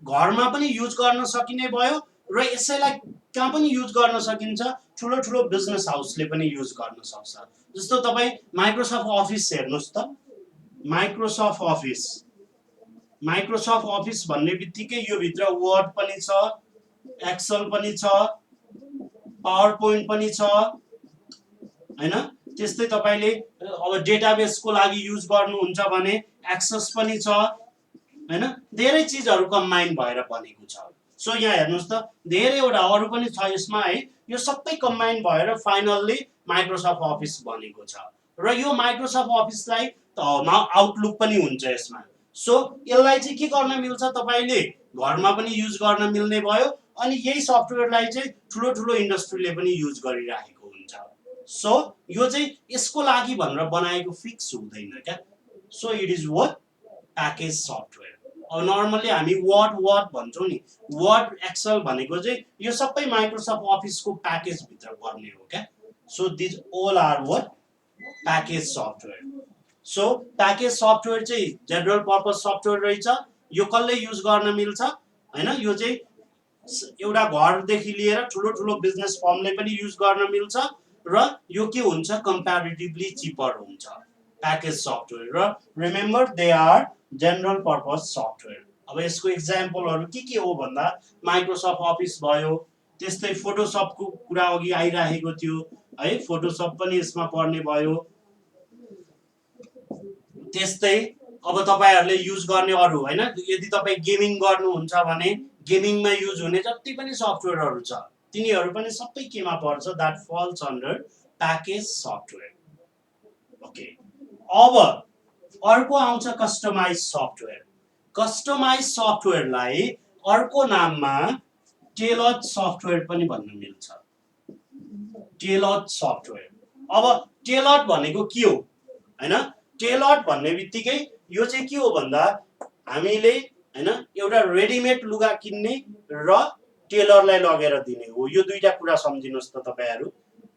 घरमा पनि युज गर्न सकिने भयो र यसैलाई कहाँ पनि युज गर्न सकिन्छ? ठुलो ठुलो बिजनेस हाउसले पनि युज गर्न सक्छ। जस्तो तपाईँ माइक्रोसफ्ट अफिस हेर्नुहोस् त, माइक्रोसफ्ट अफिस भन्ने बित्तिकै यो भित्र वर्ड पनि छ, एक्सेल पनि छ, पावर पोइन्ट पनि छ हैन। त्यस्तै तपाईँले अब डेटाबेसको लागि युज गर्नुहुन्छ भने एक्सेस पनि छ हैन। धेरै चिजहरू कम्बाइन भएर बनेको छ। सो यहाँ हेर्नुहोस् त, धेरैवटा अरू पनि छ यसमा है। यो सबै कम्बाइन भएर फाइनल्ली माइक्रोसफ्ट अफिस बनेको छ। र यो माइक्रोसफ्ट अफिसलाई आउटलुक पनि हुन्छ यसमा। सो यसलाई चाहिँ के गर्न मिल्छ? तपाईँले घरमा पनि युज गर्न मिल्ने भयो, अनि यही सफ्टवेयरलाई चाहिँ ठुलो ठुलो इन्डस्ट्रीले पनि युज गरिरहेको हुन्छ। सो यो चाहिँ यसको लागि भनेर बनाएको फिक्स हुँदैन क्या। So it is what? Package software. अब नर्मली हामी वर्ड भन्छौँ नि, वर्ड एक्सेल भनेको चाहिँ यो सबै माइक्रोसफ्ट अफिसको प्याकेज भित्र पर्ने हो क्या। So these all are what? Package software. So package software चाहिँ जेनरल पर्पस सफ्टवेयर रहेछ। यो कसले युज गर्न मिल्छ हैन? यो चाहिँ एउटा घरदेखि लिएर ठुलो ठुलो बिजनेस फर्मले पनि युज गर्न मिल्छ। र यो के हुन्छ? कम्प्यारेटिभली चिपर हुन्छ प्याकेज सफ्टवेयर। र remember they are general purpose software. अब यसको इक्जाम्पलहरू के हो भन्दा माइक्रोसफ्ट अफिस भयो, त्यस्तै फोटोसपको कुरा अघि आइरहेको थियो है, फोटोसप पनि यसमा पर्ने भयो। त्यस्तै अब तपाईँहरूले युज गर्ने अरू हैन, यदि तपाईँ गेमिङ गर्नुहुन्छ भने गेमिङमा युज हुने जति पनि सफ्टवेयरहरू छ तिनीहरू पनि सबै केमा पर्छ? That falls under package software. Okay, अब अर्को आउँछ कस्टमाइज सफ्टवेयर। कस्टमाइज सफ्टवेयरलाई अर्को नाममा टेलर्ड सफ्टवेयर पनि भन्न मिल्छ, टेलर्ड सफ्टवेयर। अब टेलर्ड भनेको के हो हैन? टेलर्ड भन्ने बित्तिकै यो चाहिँ के हो भन्दा हामीले हैन एउटा रेडिमेड लुगा किन्ने र टेलरलाई लगेर दिने हो। यो दुईटा कुरा सम्झिनुहोस् त तपाईहरु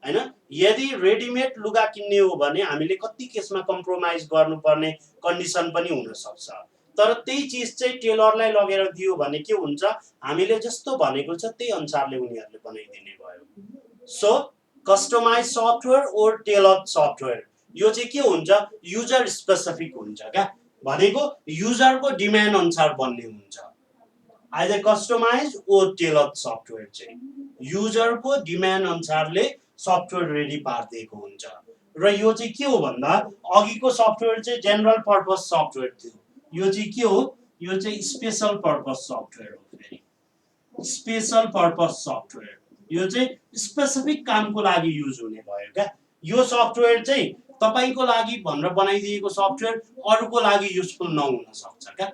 हैन। यदि रेडिमेड लुगा किन्ने हो भने हामीले कति केसमा कम्प्रोमाइज गर्नुपर्ने कन्डिसन पनि हुन सक्छ। तर त्यही चीज चाहिँ टेलरलाई लगेर दियो भने के हुन्छ, हामीले जस्तो भनेको छ त्यही अनुसारले उनीहरूले बनाइदिने भयो। सो कस्टमाइज सफ्टवेयर और टेलर सफ्टवेयर यो चाहिँ के हुन्छ, युजर स्पेसिफिक हुन्छ क्या, भनेको युजरको डिमान्ड अनुसार बन्ने हुन्छ। आइदर कस्टमाइज और टेलर सफ्टवेयर चाहिँ युजरको डिमान्ड अनुसारले सफ्टवेयर रेडी पारिदिएको हुन्छ। र यो चाहिँ के हो भन्दा अघिको सफ्टवेयर चाहिँ जेनरल पर्पस सफ्टवेयर थियो, यो चाहिँ के हो, यो चाहिँ स्पेशल पर्पस सफ्टवेयर हो। फेरि स्पेशल पर्पस सफ्टवेयर यो चाहिँ स्पेसिफिक कामको लागि युज हुने भयो क्या। यो सफ्टवेयर चाहिँ तपाईको लागि भनेर बनाइदिएको सफ्टवेयर अरूको लागि युजफुल नहुन सक्छ क्या।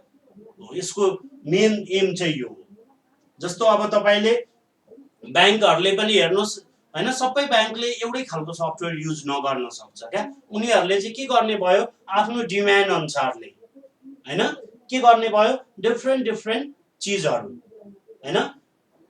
यसको मेन एम चाहिँ यो हो। जस्तो अब तपाईले ब्याङ्कहरूले पनि हेर्नुहोस् हैन, सबै ब्याङ्कले एउटै खालको सफ्टवेयर युज नगर्न सक्छ क्या। उनीहरूले चाहिँ के गर्ने भयो, आफ्नो डिमान्ड अनुसारले हैन के गर्ने भयो, डिफ्रेन्ट डिफ्रेन्ट चिजहरू हैन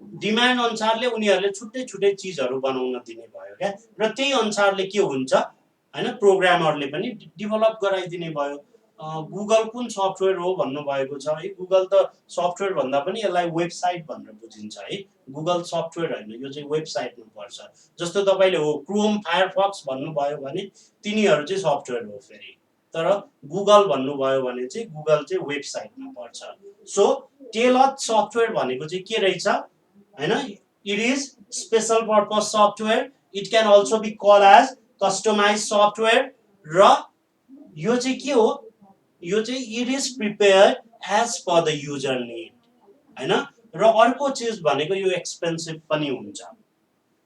डिमान्ड अनुसारले उनीहरूले छुट्टै छुट्टै चिजहरू बनाउन दिने भयो क्या। र त्यही अनुसारले के हुन्छ हैन, प्रोग्रामरले पनि डेभलप गराइदिने भयो। गुगल कुन सफ्टवेयर हो भन्नुभएको छ है, गुगल त सफ्टवेयर भन्दा पनि यसलाई वेबसाइट भनेर बुझिन्छ है। गुगल सफ्टवेयर होइन, यो चाहिँ वेबसाइटमा पर्छ। जस्तो तपाईले हो क्रोम फायरफक्स भन्नुभयो भने तिनीहरू चाहिँ सफ्टवेयर हो फेरि, तर गुगल भन्नुभयो भने चाहिँ गुगल चाहिँ वेबसाइटमा पर्छ। सो टेलर सफ्टवेयर भनेको चाहिँ के रहेछ हैन, it is special purpose software, it can also be call as customize software. र यो चाहिँ के हो, यो चाहिँ it is prepared as per the user need हैन। र अर्को चीज भनेको यो एक्सपेन्सिभ पनि हुन्छ।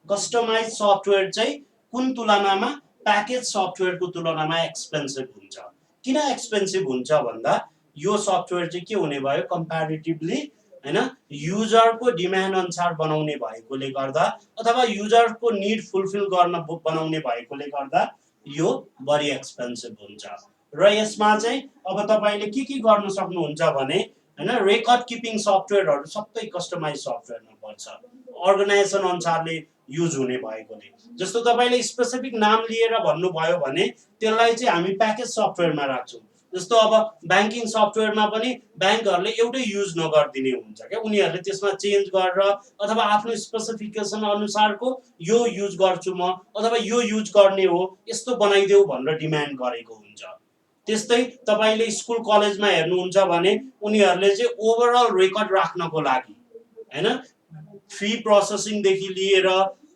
कस्टमाइज सफ्टवेयर चाहिँ कुन तुलनामा, प्याकेज सफ्टवेयरको तुलनामा एक्सपेन्सिभ हुन्छ। किन एक्सपेन्सिभ हुन्छ भन्दा यो सफ्टवेयर चाहिँ के हुने भयो, कम्प्यारेटिभली हैन युजरको डिमान्ड अनुसार बनाउने भएकोले गर्दा अथवा युजरको निड फुलफिल गर्न बनाउने भएकोले गर्दा यो बढी एक्सपेन्सिभ हुन्छ। र यसमा चाहिँ अब तपाईले के गर्न सक्नुहुन्छ भने हैन, रेकर्ड किपिङ सफ्टवेयरहरू सबै कस्टमाइज सफ्टवेयरमा पर्छ, अर्गनाइजेसन अनुसारले युज हुने भएकोले। जस्तो तपाईले स्पेसिफिक नाम लिएर भन्नुभयो भने त्यसलाई चाहिँ हामी प्याकेज सफ्टवेयरमा राख्छौँ। जस्तो अब ब्याङ्किङ सफ्टवेयरमा पनि ब्याङ्कहरूले एउटै युज नगरिदिने हुन्छ क्या, उनीहरूले त्यसमा चेन्ज गरेर अथवा आफ्नो स्पेसिफिकेसन अनुसारको यो युज गर्छु म अथवा यो युज गर्ने हो यस्तो बनाइदेऊ भनेर डिमान्ड गरेको हुन्छ। त्यस्तै तपाईले स्कुल कलेजमा हेर्नुहुन्छ भने उनीहरूले चाहिँ ओभरअल रेकर्ड राख्नको लागि हैन, फी प्रोसेसिङदेखि लिएर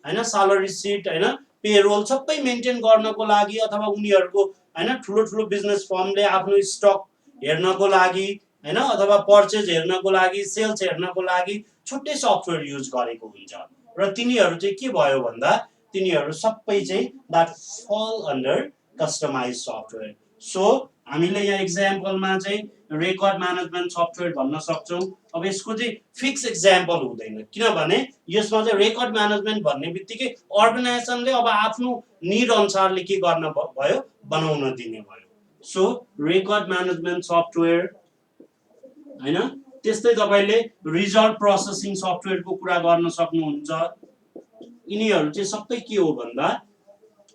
हैन सैलरी सिट हैन पेरोल सबै मेन्टेन गर्नको लागि अथवा उनीहरूको हैन ठुलो ठुलो बिजनेस फर्मले आफ्नो स्टक हेर्नको लागि हैन अथवा पर्चेज हेर्नको लागि, सेल्स हेर्नको लागि छुट्टै सफ्टवेयर युज गरेको हुन्छ। र तिनीहरू चाहिँ के भयो भन्दा तिनीहरू सबै चाहिँ दैट फल अन्डर कस्टमाइज सफ्टवेयर। सो हामीले यहाँ एक्जाम्पलमा चाहिँ रेकर्ड म्यानेजमेन्ट सफ्टवेयर भन्न सक्छौँ। अब यसको चाहिँ फिक्स एक्जाम्पल हुँदैन, किनभने यसमा चाहिँ रेकर्ड म्यानेजमेन्ट भन्ने बित्तिकै अर्गनाइजेसनले अब आफ्नो निड अनुसारले के गर्न भयो, बनाउन दिने भयो। सो रेकर्ड म्यानेजमेन्ट सफ्टवेयर हैन। त्यस्तै तपाईले रिजल्ट प्रोसेसिङ सफ्टवेयरको कुरा गर्न सक्नुहुन्छ। यिनीहरू चाहिँ सबै के हो भन्दा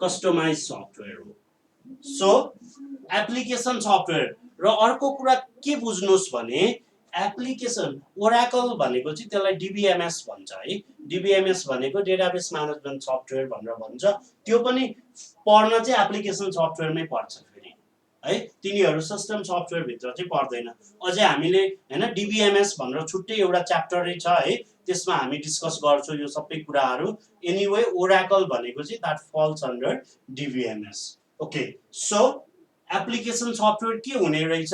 कस्टमाइज सफ्टवेयर हो। सो एप्लिकेसन सफ्टवेयर र अर्को कुरा के बुझ्नुहोस् भने एप्लिकेसन ओराकल भनेको चाहिँ त्यसलाई डिबिएमएस भन्छ है। डिबिएमएस भनेको डेटाबेस म्यानेजमेन्ट सफ्टवेयर भनेर भन्छ। त्यो पनि पढ्न चाहिँ एप्लिकेसन सफ्टवेयरमै पर्छ फेरि है, तिनीहरू सिस्टम सफ्टवेयर भित्र चाहिँ पर्दैन। अझै हामीले हैन डिबिएमएस भनेर छुट्टै एउटा च्याप्टरै छ है, त्यसमा हामी डिस्कस गर्छौँ यो सबै कुराहरू। एनीवे ओराकल भनेको चाहिँ that falls under DBMS. Okay, so application software के हुने रहेछ,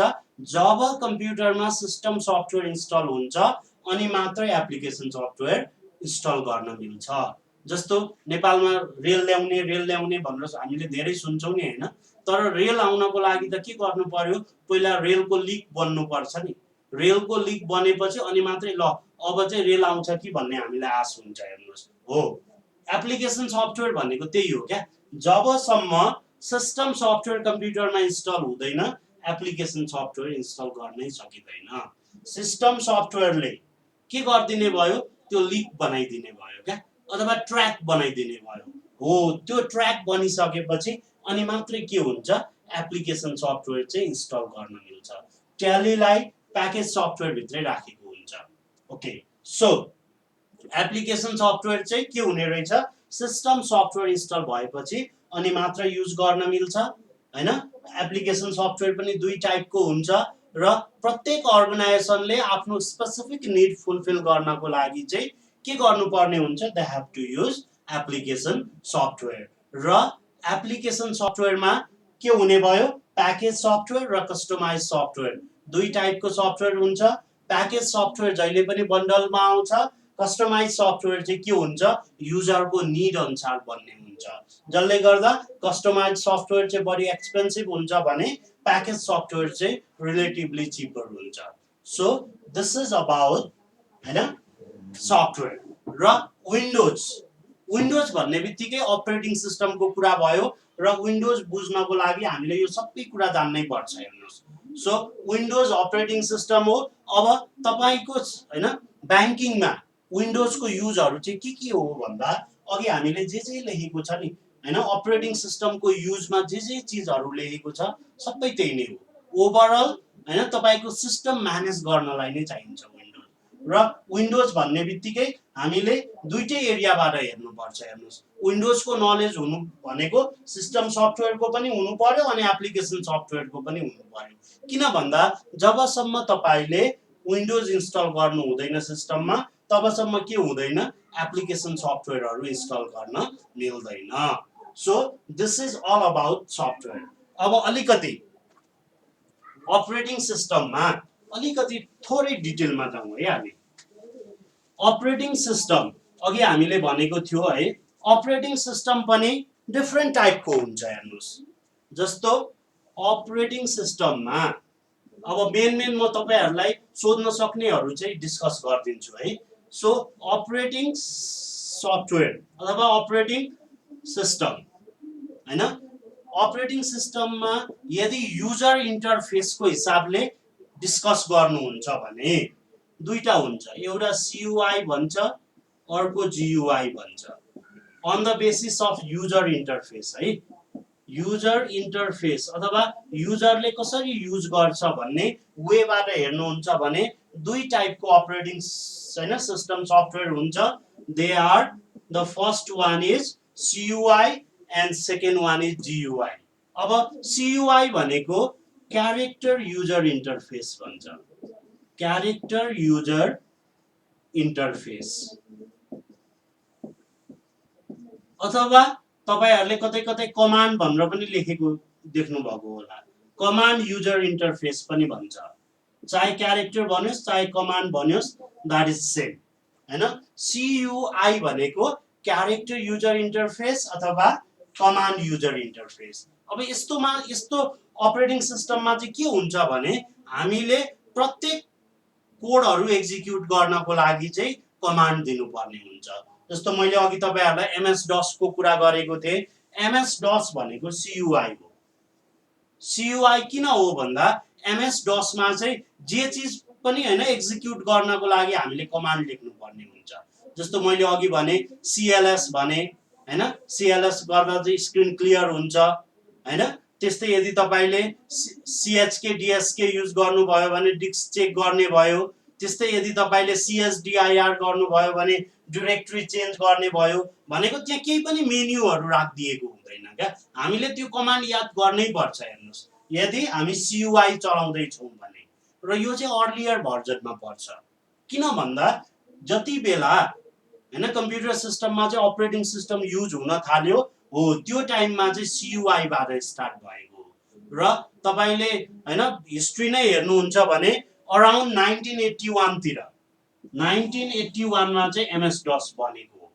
जब कम्प्युटरमा सिस्टम सफ्टवेयर इन्स्टल हुन्छ अनि मात्रै एप्लिकेसन सफ्टवेयर इन्स्टल गर्न मिल्छ। जस्तो नेपालमा रेल ल्याउने भनेर हामीले धेरै सुन्छौँ नि हैन, तर रेल आउनको लागि त के गर्नु पर्यो, पहिला रेलको लिक बन्नु पर्छ नि। रेलको लिक बनेपछि अनि मात्रै ल अब चाहिँ रेल आउँछ कि भन्ने हामीलाई आश हुन्छ। हेर्नुहोस् हो, एप्लिकेसन सफ्टवेयर भनेको त्यही हो क्या। जबसम्म सिस्टम सफ्टवेयर कम्प्युटरमा इन्स्टल हुँदैन एप्लिकेसन सफ्टवेयर इन्स्टल गर्नै सकिँदैन। सिस्टम सफ्टवेयरले के गरिदिने भयो, त्यो लिक बनाइदिने भयो क्या, अथवा ट्र्याक बनाइदिने भयो। हो त्यो ट्र्याक बनिसकेपछि अनि मात्रै के हुन्छ एप्लिकेसन सफ्टवेयर चाहिँ इन्स्टल गर्न मिल्छ ट्यालीलाई प्याकेज सफ्टवेयर भित्रै राखेको हुन्छ ओके सो एप्लिकेसन सफ्टवेयर चाहिँ के हुने रहेछ सिस्टम सफ्टवेयर इन्स्टल भएपछि अनि मात्र युज गर्न मिल्छ हैन एप्लिकेसन सफ्टवेयर पनि दुई टाइपको हुन्छ र प्रत्येक अर्गनाइजेसनले आफ्नो स्पेसिफिक निड फुलफिल गर्नको लागि चाहिँ के गर्नुपर्ने हुन्छ they have to use application software र एप्लिकेसन सफ्टवेयरमा के हुने भयो प्याकेज सफ्टवेयर र कस्टमाइज सफ्टवेयर दुई टाइपको सफ्टवेयर हुन्छ प्याकेज सफ्टवेयर जहिले पनि बन्डलमा आउँछ कस्टमाइज सफ्टवेयर चाहिँ के हुन्छ युजरको निड अनुसार बन्ने हुन्छ जसले गर्दा कस्टमाइज सफ्टवेयर चाहिँ बढी एक्सपेन्सिभ हुन्छ भने प्याकेज सफ्टवेयर चाहिँ रिलेटिभली चिपर हुन्छ सो दिस इज अबाउट हैन सफ्टवेयर र विन्डोज भन्ने बित्तिकै अपरेटिङ सिस्टमको कुरा भयो र विन्डोज बुझ्नको लागि हामीले यो सबै कुरा जान्नै पर्छ हेर्नुहोस् सो विन्डोज अपरेटिङ सिस्टम हो अब तपाईको हैन ब्याङ्किङमा विन्डोजको युजहरु चाहिँ के हो भन्दा अघि हामीले जे लेखेको छ नि हैन अपरेटिङ सिस्टमको युजमा जे चीजहरु लेखेको छ सबै त्यही नै हो ओभरअल हैन तपाईको सिस्टम म्यानेज गर्नलाई नै चाहिन्छ विन्डोज र विन्डोज भन्ने बित्तिकै हामीले दुईटै एरियाबाट हेर्नुपर्छ हेर्नुस् विन्डोजको नलेज हुनु भनेको सिस्टम सफ्टवेयरको पनि हुनु पर्यो अनि एप्लिकेसन सफ्टवेयरको पनि हुनु पर्यो किन भन्दा जबसम्म तपाईले विन्डोज इन्स्टल गर्नु हुँदैन सिस्टममा तबसम्म के हुँदैन एप्लिकेसन सफ्टवेयरहरु इन्स्टल गर्न मिल्दैन so this is all about software अब अलिकति अपरेटिङ सिस्टममा अलिकति थोरै डिटेलमा जाउँ है हामी अपरेटिङ सिस्टम अघि हामीले भनेको थियो है अपरेटिङ सिस्टम पनि डिफरेन्ट टाइपको हुन्छ हेर्नुस् जस्तो अपरेटिङ सिस्टममा अब मेन म तपाईहरुलाई सोध्न सक्नेहरु चाहिँ डिस्कस गर्दिन्छु है सो अपरेटिङ सफ्टवेयर अथवा अपरेटिङ सिस्टम हैन अपरेटिङ सिस्टममा यदि युजर इन्टरफेसको हिसाबले डिस्कस गर्नुहुन्छ भने दुईटा हुन्छ एउटा CUI भन्छ अर्को GUI भन्छ on the basis of user interface है युजर इन्टरफेस अथवा युजरले कसरी युज गर्छ भन्ने वेबाट हेर्नुहुन्छ भने दुई टाइपको अपरेटिङ हैन सिस्टम सफ्टवेयर हुन्छ they are the first one is CUI and second one is GUI अब CUI भनेको क्यारेक्टर युजर इन्टरफेस भन्छ क्यारेक्टर युजर इन्टरफेस अथवा तपाईहरुले कतै कतै कमान्ड भनेर पनि लेखेको देख्नु भएको होला कमान्ड युजर इन्टरफेस पनि भन्छ चाहे क्यारेक्टर भन्योस् चाहे कमान्ड भन्योस् दैट इज सेम हैन CUI भनेको क्यारेक्टर युजर इन्टरफेस अथवा कमान्ड युजर इन्टरफेस अब यस्तो अपरेटिङ सिस्टममा चाहिँ के हुन्छ भने हामीले प्रत्येक कोडहरु एक्जिक्युट गर्नको लागि चाहिँ कमान्ड दिनुपर्ने हुन्छ जस्तो मैले अघि तपाईहरुलाई MS DOS को कुरा गरेको थिए MS DOS भनेको CUI हो CUI किन हो भन्दा MS DOS मा चाहिँ जे चीज पनि हैन एक्जिक्युट गर्नको लागि हामीले कमान्ड लेख्नु पर्ने हुन्छ जस्तो मैले अघि भने CLS भने हैन CLS गर्दा चाहिँ स्क्रिन क्लियर हुन्छ हैन त्यस्तै यदि तपाईले CHK DSK युज गर्नु भयो भने डिस्क चेक गर्ने भयो त्यस्तै यदि तपाईले CSDIR गर्नु भयो भने डाइरेक्टरी चेन्ज गर्ने भयो भनेको त्यहाँ केही पनि मेन्युहरु राखिदिएको हुँदैन क्या हामीले त्यो कमान्ड याद गर्नै पर्छ हेर्नुस् यदि हामी CUI चलाउँदै छौं भने र यो चाहिँ अर्लियर भर्जनमा पर्छ किन भन्दा जति बेला हैन कम्प्युटर सिस्टममा चाहिँ अपरेटिङ सिस्टम युज हुन थाल्यो हो त्यो टाइममा चाहिँ CUI बाट स्टार्ट भएको र तपाईले हैन हिस्ट्री नै हेर्नुहुन्छ भने अराउन्ड 1981 तिर 1981 मा चाहिँ MS DOS बनेको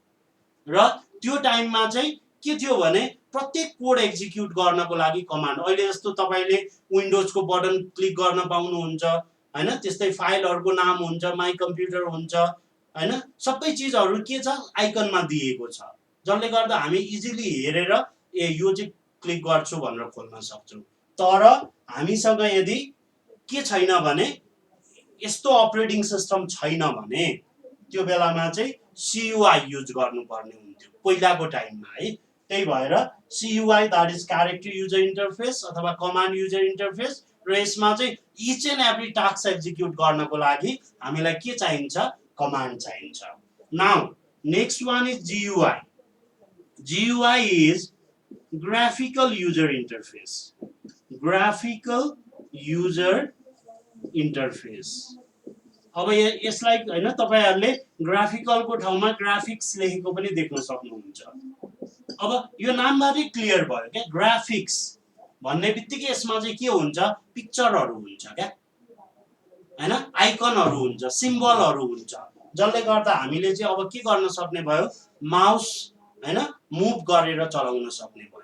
र त्यो टाइममा चाहिँ के थियो भने प्रत्येक कोड एक्जिक्युट गर्नको लागि कमान्ड अहिले जस्तो तपाईले विन्डोजको बटन क्लिक गर्न पाउनुहुन्छ हैन त्यस्तै फाइलहरुको नाम हुन्छ माइ कम्प्युटर हुन्छ हैन सबै चीजहरु के छ आइकनमा दिएको छ जसले गर्दा हामी इजिली हेरेर ए यो चाहिँ क्लिक गर्छु भनेर खोल्न सक्छौं तर हामीसँग यदि के छैन भने यस्तो अपरेटिङ सिस्टम छैन भने त्यो बेलामा चाहिँ CUI युज गर्नुपर्ने हुन्थ्यो पहिलाको टाइममा है त्यही भएर CUI that is character user interface अथवा कमान्ड युजर इन्टरफेस र यसमा चाहिँ each and every task execute गर्नको लागि हामीलाई के चाहिन्छ कमान्ड चाहिन्छ now next one is GUI GUI is graphical user interface graphical user interface अब यसलाई हैन तपाईहरुले ग्राफिकलको ठाउँमा ग्राफिक्स लेखेको पनि देख्न सक्नुहुन्छ अब यो नामबाटै क्लियर भयो के ग्राफिक्स भन्ने बित्तिकै यसमा चाहिँ के हुन्छ पिक्चरहरु हुन्छ के हैन आइकनहरु हुन्छ सिम्बलहरु हुन्छ जसले गर्दा हामीले चाहिँ अब के गर्न सक्ने भयो माउस हैन मुभ गरेर चलाउन सक्ने भयो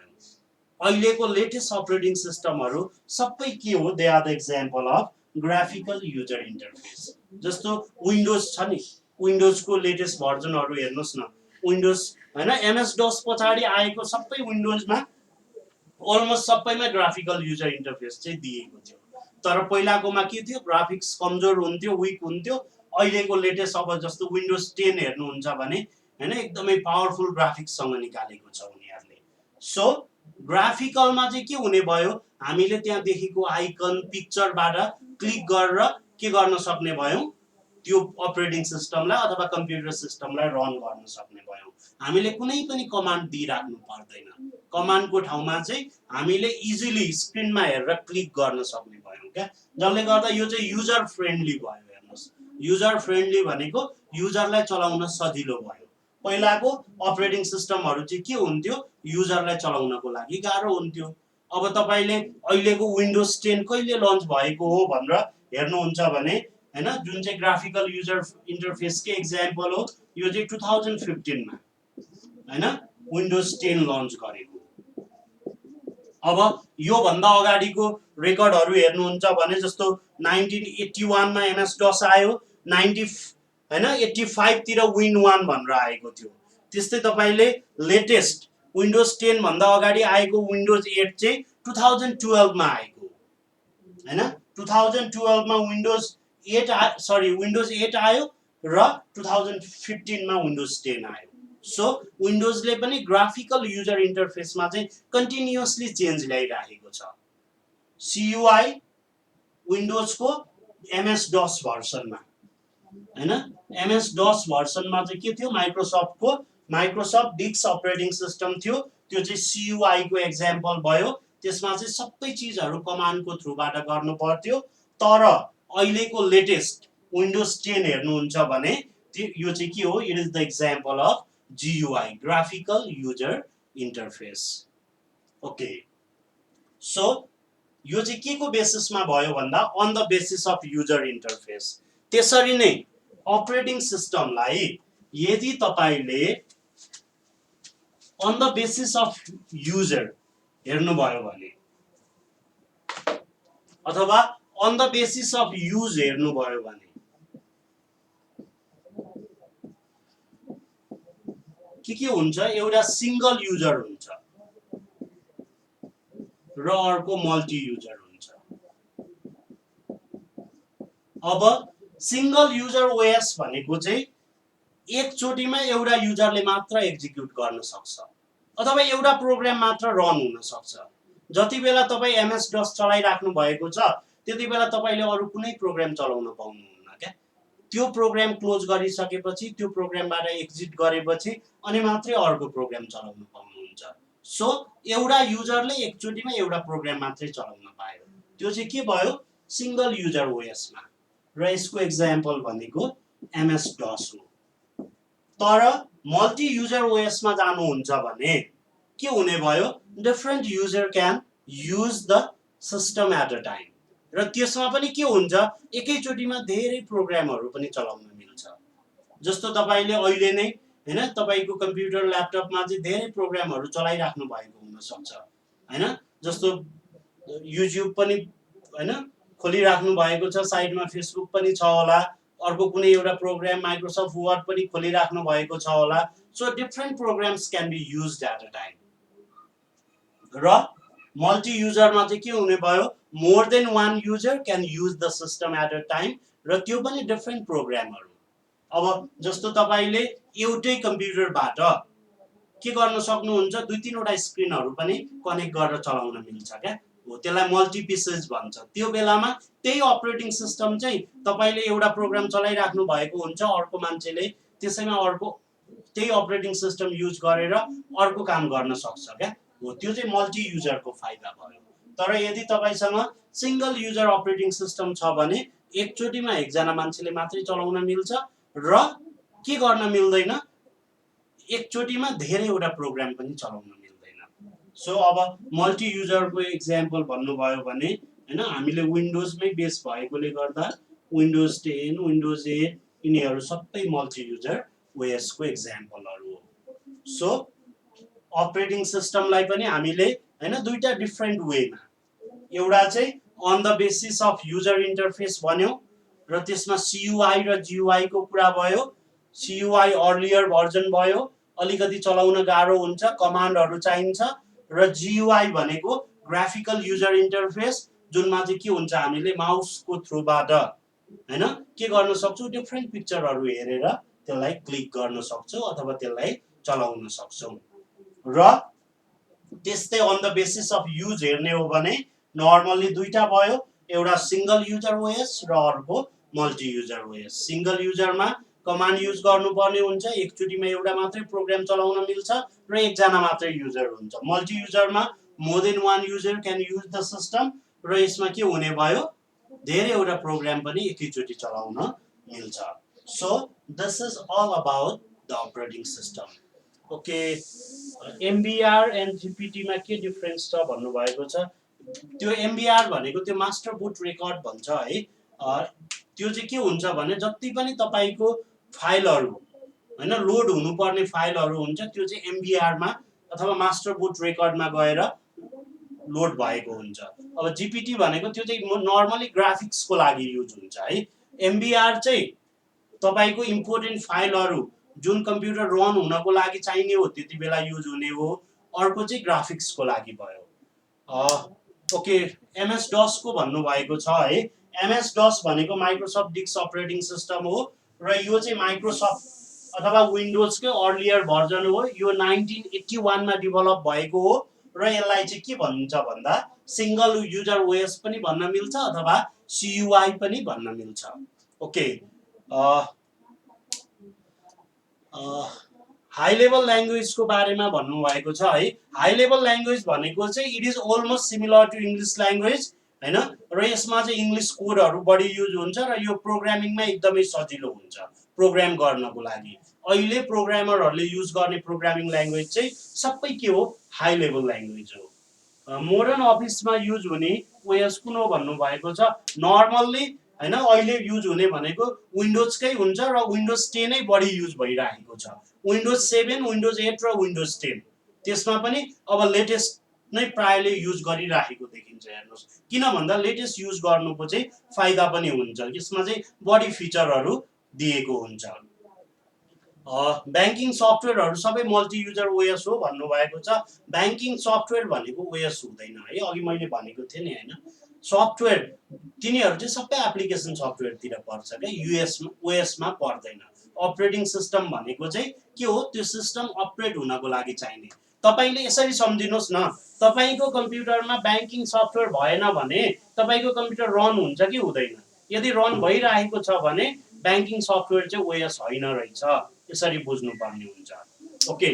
अहिलेको लेटेस्ट अपरेटिङ सिस्टमहरु सबै के हो they are the example of graphical user interface जस्तो विन्डोज छ नि विन्डोज को लेटेस्ट भर्जनहरु हेर्नुस् न विन्डोज हैन MS DOS पछाडी आएको सबै विन्डोजमा अलमोस्ट सबैमा ग्राफिकल युजर इन्टरफेस चाहिँ दिएको थियो तर पहिलाकोमा के थियो ग्राफिक्स कमजोर हुन्थ्यो वीक हुन्थ्यो अहिलेको लेटेस्ट अब जस्तो विन्डोज 10 हेर्नुहुन्छ भने हैन एकदमै पावरफुल ग्राफिक्स सँग निकालेको छ उनीहरुले सो ग्राफिकलमा चाहिँ के हुने भयो हामीले त्यहाँ देखेको आइकन पिक्चरबाट क्लिक गरेर के गर्न सक्ने भयौ त्यो अपरेटिङ सिस्टमलाई अथवा कम्प्युटर सिस्टमलाई रन गर्न सक्ने भयौ हामीले कुनै पनि कमान्ड दिइराख्नु पर्दैन कमान्डको ठाउँमा चाहिँ हामीले इजिली स्क्रिनमा हेरेर क्लिक गर्न सक्ने भयौ के जसले गर्दा यो चाहिँ युजर फ्रेन्डली भयो हेर्नुस् युजर फ्रेन्डली भनेको युजरलाई चलाउन सजिलो भयो पहिलाको अपरेटिङ सिस्टमहरु चाहिँ के हुन्थ्यो युजरलाई चलाउनको लागि गाह्रो हुन्थ्यो अब तपाईले अहिलेको विन्डोज 10 कहिले लन्च भएको हो भनेर हेर्नुहुन्छ भने हैन जुन चाहिँ ग्राफिकल युजर इन्टरफेस के एक्जाम्पल हो यो चाहिँ 2015 मा हैन विन्डोज 10 लन्च गरेको अब यो भन्दा अगाडिको रेकर्डहरु हेर्नुहुन्छ भने जस्तो 1981 मा MS DOS आयो 90 हैन 85 तिर Win1 भनेर आएको थियो त्यस्तै तपाईले लेटेस्ट विन्डोज 10 भन्दा अगाडि आएको विन्डोज 8 चाहिँ 2012 मा आएको हैन 2012 मा विन्डोज 8 आयो र 2015 मा विन्डोज 10 आयो सो विन्डोजले पनि ग्राफिकल युजर इन्टरफेसमा चाहिँ कन्टिन्युअसली चेन्ज ल्याइराखेको छ CUI विन्डोजको MS DOS भर्सनमा हैन MS DOS भर्सनमा चाहिँ के थियो माइक्रोसफ्ट डिक्स अपरेटिङ सिस्टम थियो त्यो चाहिँ CUI को एक्जाम्पल भयो त्यसमा चाहिँ सबै चीजहरु कमान्डको थ्रुबाट गर्नु पर्थ्यो तर अहिलेको लेटेस्ट विन्डोज 10 हेर्नुहुन्छ भने यो चाहिँ के हो it is the example of GUI graphical user interface okay so यो चाहिँ के को बेसिसमा भयो भन्दा on the basis of user interface त्यसरी नै अपरेटिङ सिस्टमलाई यदि तपाईले on the basis of user हेर्नु भयो भने अथवा on the basis of use हेर्नु भयो भने के हुन्छ एउटा सिंगल युजर हुन्छ र अर्को मल्टी युजर हुन्छ अब सिंगल युजर OS भनेको चाहिँ एक चोटीमा एउटा युजरले मात्र एक्जिक्युट गर्न सक्छ अथवा एउटा प्रोग्राम मात्र रन हुन सक्छ जति बेला तपाई MS DOS चलाइराख्नु भएको छ त्यति बेला तपाईले अरु कुनै प्रोग्राम चलाउन पाउनुहुन्न के त्यो प्रोग्राम क्लोज गरिसकेपछि त्यो प्रोग्रामबाट एक्जिट गरेपछि अनि मात्रै अर्को प्रोग्राम चलाउन पाउनुहुन्छ सो एउटा युजरले एकचोटीमा एउटा प्रोग्राम मात्रै चलाउन पायो त्यो चाहिँ के भयो सिंगल युजर OS मा र यसको एक्जाम्पल भनेको MS DOS हो तर मल्टी युजर OS मा जानुहुन्छ भने के हुने भयो different user can use the system at a time र त्यसमा पनि के हुन्छ एकैचोटीमा धेरै प्रोग्रामहरु पनि चलाउन मिल्छ जस्तो तपाईले अहिले नै हैन तपाईको कम्प्युटर ल्यापटपमा चाहिँ धेरै प्रोग्रामहरु चलाइराख्नु भएको हुन सक्छ हैन जस्तो YouTube पनि हैन खोलिराख्नु भएको छ साइडमा Facebook पनि छ होला अर्को कुनै एउटा प्रोग्राम माइक्रोसफ्ट वर्ड पनि खोलिराख्नु भएको छ होला so different programs can be used at a time र मल्टी युजरमा चाहिँ के हुने भयो more than one user can use the system at a time र त्यो पनि डिफरेंट प्रोग्रामहरु अब जस्तो तपाईले एउटै कम्प्युटरबाट के गर्न सक्नुहुन्छ 2-3 वटा स्क्रिनहरु पनि कनेक्ट गरेर चलाउन मिल्छ क्या हो त्यसलाई मल्टी पिसेस भन्छ त्यो बेलामा त्यही अपरेटिङ सिस्टम चाहिँ तपाईले एउटा प्रोग्राम चलाइराख्नु भएको हुन्छ अर्को मान्छेले त्यसैमा अर्को त्यही अपरेटिङ सिस्टम युज गरेर अर्को काम गर्न सक्छ क्या हो त्यो चाहिँ मल्टी युजरको फाइदा भयो तर यदि तपाईसँग सिंगल युजर अपरेटिङ सिस्टम छ भने एकचोटीमा एकजना मान्छेले मात्रै चलाउन मिल्छ र के गर्न मिल्दैन एकचोटीमा धेरैवटा प्रोग्राम पनि चलाउन मिल्दैन सो अब मल्टी युजरको एक्जाम्पल भन्नुभयो भने हैन हामीले विन्डोजमै बेस भएकोले गर्दा विन्डोज 10 विन्डोज 8 यिनीहरू सबै मल्टी युजर ओएस को एक्जाम्पलहरु हो सो अपरेटिङ सिस्टमलाई पनि हामीले हैन दुईटा डिफरेन्ट वेमा एउटा चाहिँ on the basis of user interface भन्यो र त्यसमा CUI र GUI को कुरा भयो CUI अर्लियर भर्जन भयो अलिकति चलाउन गाह्रो हुन्छ कमान्डहरु चाहिन्छ र GUI भनेको ग्राफिकल युजर इन्टरफेस जुनमा चाहिँ के हुन्छ हामीले माउसको थ्रुबाट हैन के गर्न सक्छौ डिफरेन्ट पिक्चरहरु हेरेर त्यसलाई क्लिक गर्न सक्छौ अथवा त्यसलाई चलाउन सक्छौ र त्यस्तै on the basis of use हेर्ने हो भने नर्मली दुईटा भयो एउटा सिंगल युजर ओएस र अर्को मल्टी युजर ओएस सिंगल युजरमा कमान्ड युज गर्नुपर्ने हुन्छ एकचोटीमा एउटा मात्रै प्रोग्राम चलाउन मिल्छ र एकजना मात्रै युजर हुन्छ मल्टी युजरमा more than one user can use the system र यसमा के हुने भयो धेरैवटा प्रोग्राम पनि एकैचोटी चलाउन मिल्छ so this is all about the operating system okay MBR and GPT मा के डिफरेन्स छ भन्नु भएको छ त्यो MBR भनेको त्यो मास्टर बुट रेकर्ड भन्छ है त्यो चाहिँ के हुन्छ भने जति पनि तपाईको फाइलहरु हैन लोड हुनुपर्ने फाइलहरु हुन्छ त्यो चाहिँ MBR मा अथवा मास्टर बुट रेकर्डमा गएर लोड भएको हुन्छ अब GPT भनेको त्यो चाहिँ नर्मली ग्राफिक्सको लागि युज हुन्छ है MBR चाहिँ तपाईको इम्पोर्टेन्ट फाइलहरु जुन कम्प्युटर रन हुनको लागि चाहिने हो त्यति बेला युज हुने हो अर्को चाहिँ ग्राफिक्सको लागि भयो ओके MS DOS को भन्नु भएको छ है MS DOS भनेको माइक्रोसफ्ट डिस्क अपरेटिङ सिस्टम हो र यो चाहिँ माइक्रोसफ्ट अथवा विन्डोजकै अर्लियर भर्जन हो यो 1981 मा डेभलप भएको हो र यसलाई चाहिँ के भन्छ भन्दा सिंगल युजर ओएस पनि भन्न मिल्छ अथवा CUI पनि भन्न मिल्छ ओके हाई लेभल ल्याङ्ग्वेज को बारेमा भन्नु भएको छ है हाई लेभल ल्याङ्ग्वेज भनेको चाहिँ it is almost similar to English language हैन र यसमा चाहिँ इंग्लिश कोडहरु बढी युज हुन्छ र यो प्रोग्रामिङमा एकदमै सजिलो हुन्छ प्रोग्राम गर्नको लागि अहिले प्रोग्रामरहरुले युज गर्ने प्रोग्रामिङ ल्याङ्ग्वेज चाहिँ सबै के हो हाई लेभल ल्याङ्ग्वेज हो मोडर्न अफिसमा युज हुने ओएस कुन हो भन्नु भएको छ नर्मल्ली हैन अहिले युज हुने भनेको विन्डोजकै हुन्छ र विन्डोज 10 नै बढी युज भइरहेको छ विन्डोज 7 विन्डोज 8 र विन्डोज 10 त्यसमा पनि अब लेटेस्ट नै प्रायले युज गरिरहेको देखिन्छ हेर्नुस् किन भन्दा लेटेस्ट युज गर्नुको चाहिँ फाइदा पनि हुन्छ यसमा चाहिँ बढी फिचरहरु दिएको हुन्छ बैंकिङ सफ्टवेयरहरु सबै मल्टी युजर ओएस हो भन्नु भएको छ बैंकिङ सफ्टवेयर भनेको ओएस हुँदैन है अघि मैले भनेको थिए नि हैन सफ्टवेयर तिनीहरु चाहिँ सबै एप्लिकेसन सफ्टवेयर तिर पर्छ के ओएस मा पर्दैन अपरेटिङ सिस्टम भनेको चाहिँ के हो त्यो सिस्टम अपरेट हुनको लागि चाहिने तपाईले यसरी सम्झिनुस् न तपाईको कम्प्युटरमा बैंकिङ सफ्टवेयर भएन भने तपाईको कम्प्युटर रन हुन्छ कि हुँदैन यदि रन भइरहेको छ भने बैंकिङ सफ्टवेयर चाहिँ ओएस हैन रहेछ यसरी बुझ्नु पर्ने हुन्छ okay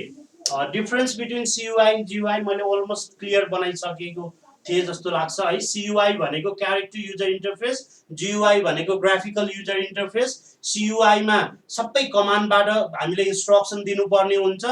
difference between CUI and GUI मैले अलमोस्ट क्लियर बनाइसकेको थिए जस्तो लाग्छ है CUI भनेको क्यारेक्टर युजर इन्टरफेस GUI भनेको ग्राफिकल युजर इन्टरफेस CUI मा सबै कमान्डबाट हामीले इन्स्ट्रक्सन दिनुपर्ने हुन्छ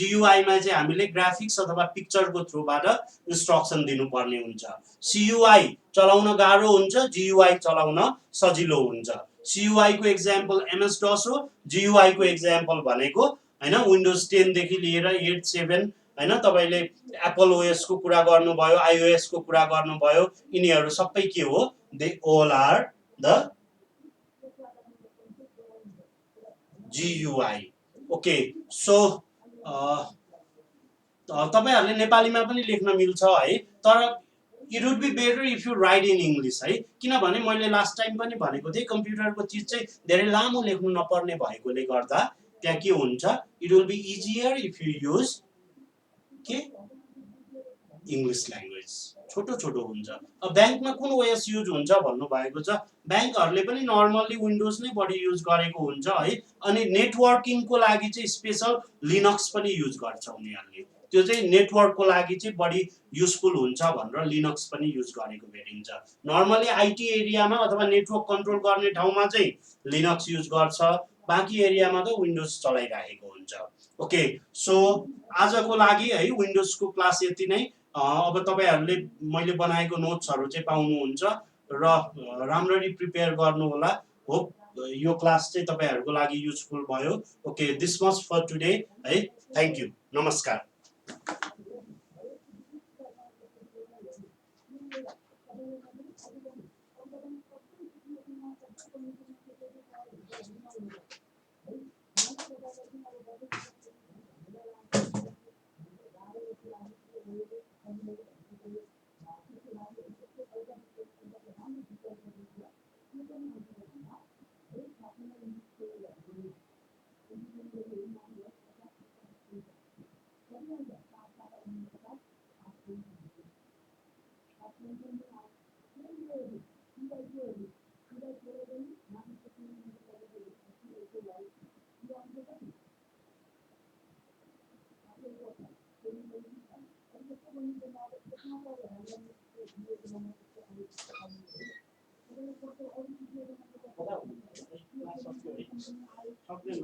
GUI मा चाहिँ हामीले ग्राफिक्स अथवा पिक्चरको थ्रुबाट इन्स्ट्रक्सन दिनुपर्ने हुन्छ CUI चलाउन गाह्रो हुन्छ GUI चलाउन सजिलो हुन्छ CUI को एक्जाम्पल MS DOS हो GUI को एक्जाम्पल भनेको हैन विन्डोज 10 देखि लिएर 8 7 हैन तपाईले एप्पल ओएस को कुरा गर्नु भयो iOS को कुरा गर्नु भयो यिनीहरु सबै के हो they all are the GUI okay so तपाईहरुले नेपालीमा पनि लेख्न मिल्छ है तर it would be better if you write in English है किनभने मैले लास्ट टाइम पनि भनेको थिए कम्प्युटरको चीज चाहिँ धेरै लामो लेख्नु नपर्ने भएकोले गर्दा त्यहाँ के हुन्छ it will be easier if you use के इङ्ग्लिस ल्याङ्ग्वेज छोटो छोटो हुन्छ। अब ब्याङ्कमा कुन ओएस युज हुन्छ भन्नुभएको छ। ब्याङ्कहरूले पनि नर्मल्ली विन्डोज नै बढी युज गरेको हुन्छ है। अनि नेटवर्किङको लागि चाहिँ स्पेसल लिनक्स पनि युज गर्छ उनीहरूले। त्यो चाहिँ नेटवर्कको लागि चाहिँ बढी युजफुल हुन्छ भनेर लिनक्स पनि युज गरेको भेटिन्छ। नर्मली आइटी एरियामा अथवा नेटवर्क कन्ट्रोल गर्ने ठाउँमा चाहिँ लिनक्स युज गर्छ, बाँकी एरियामा त विन्डोज चलाइरहेको हुन्छ। ओके, सो आजको लागि है विन्डोजको क्लास यति नै। अब तपाईँहरूले मैले बनाएको नोट्सहरू चाहिँ पाउनुहुन्छ र राम्ररी प्रिपेयर गर्नु होला। होप यो क्लास चाहिँ तपाईँहरूको लागि युजफुल भयो। Okay, this much for today है। थ्याङ्क यू, नमस्कार। सक्दैन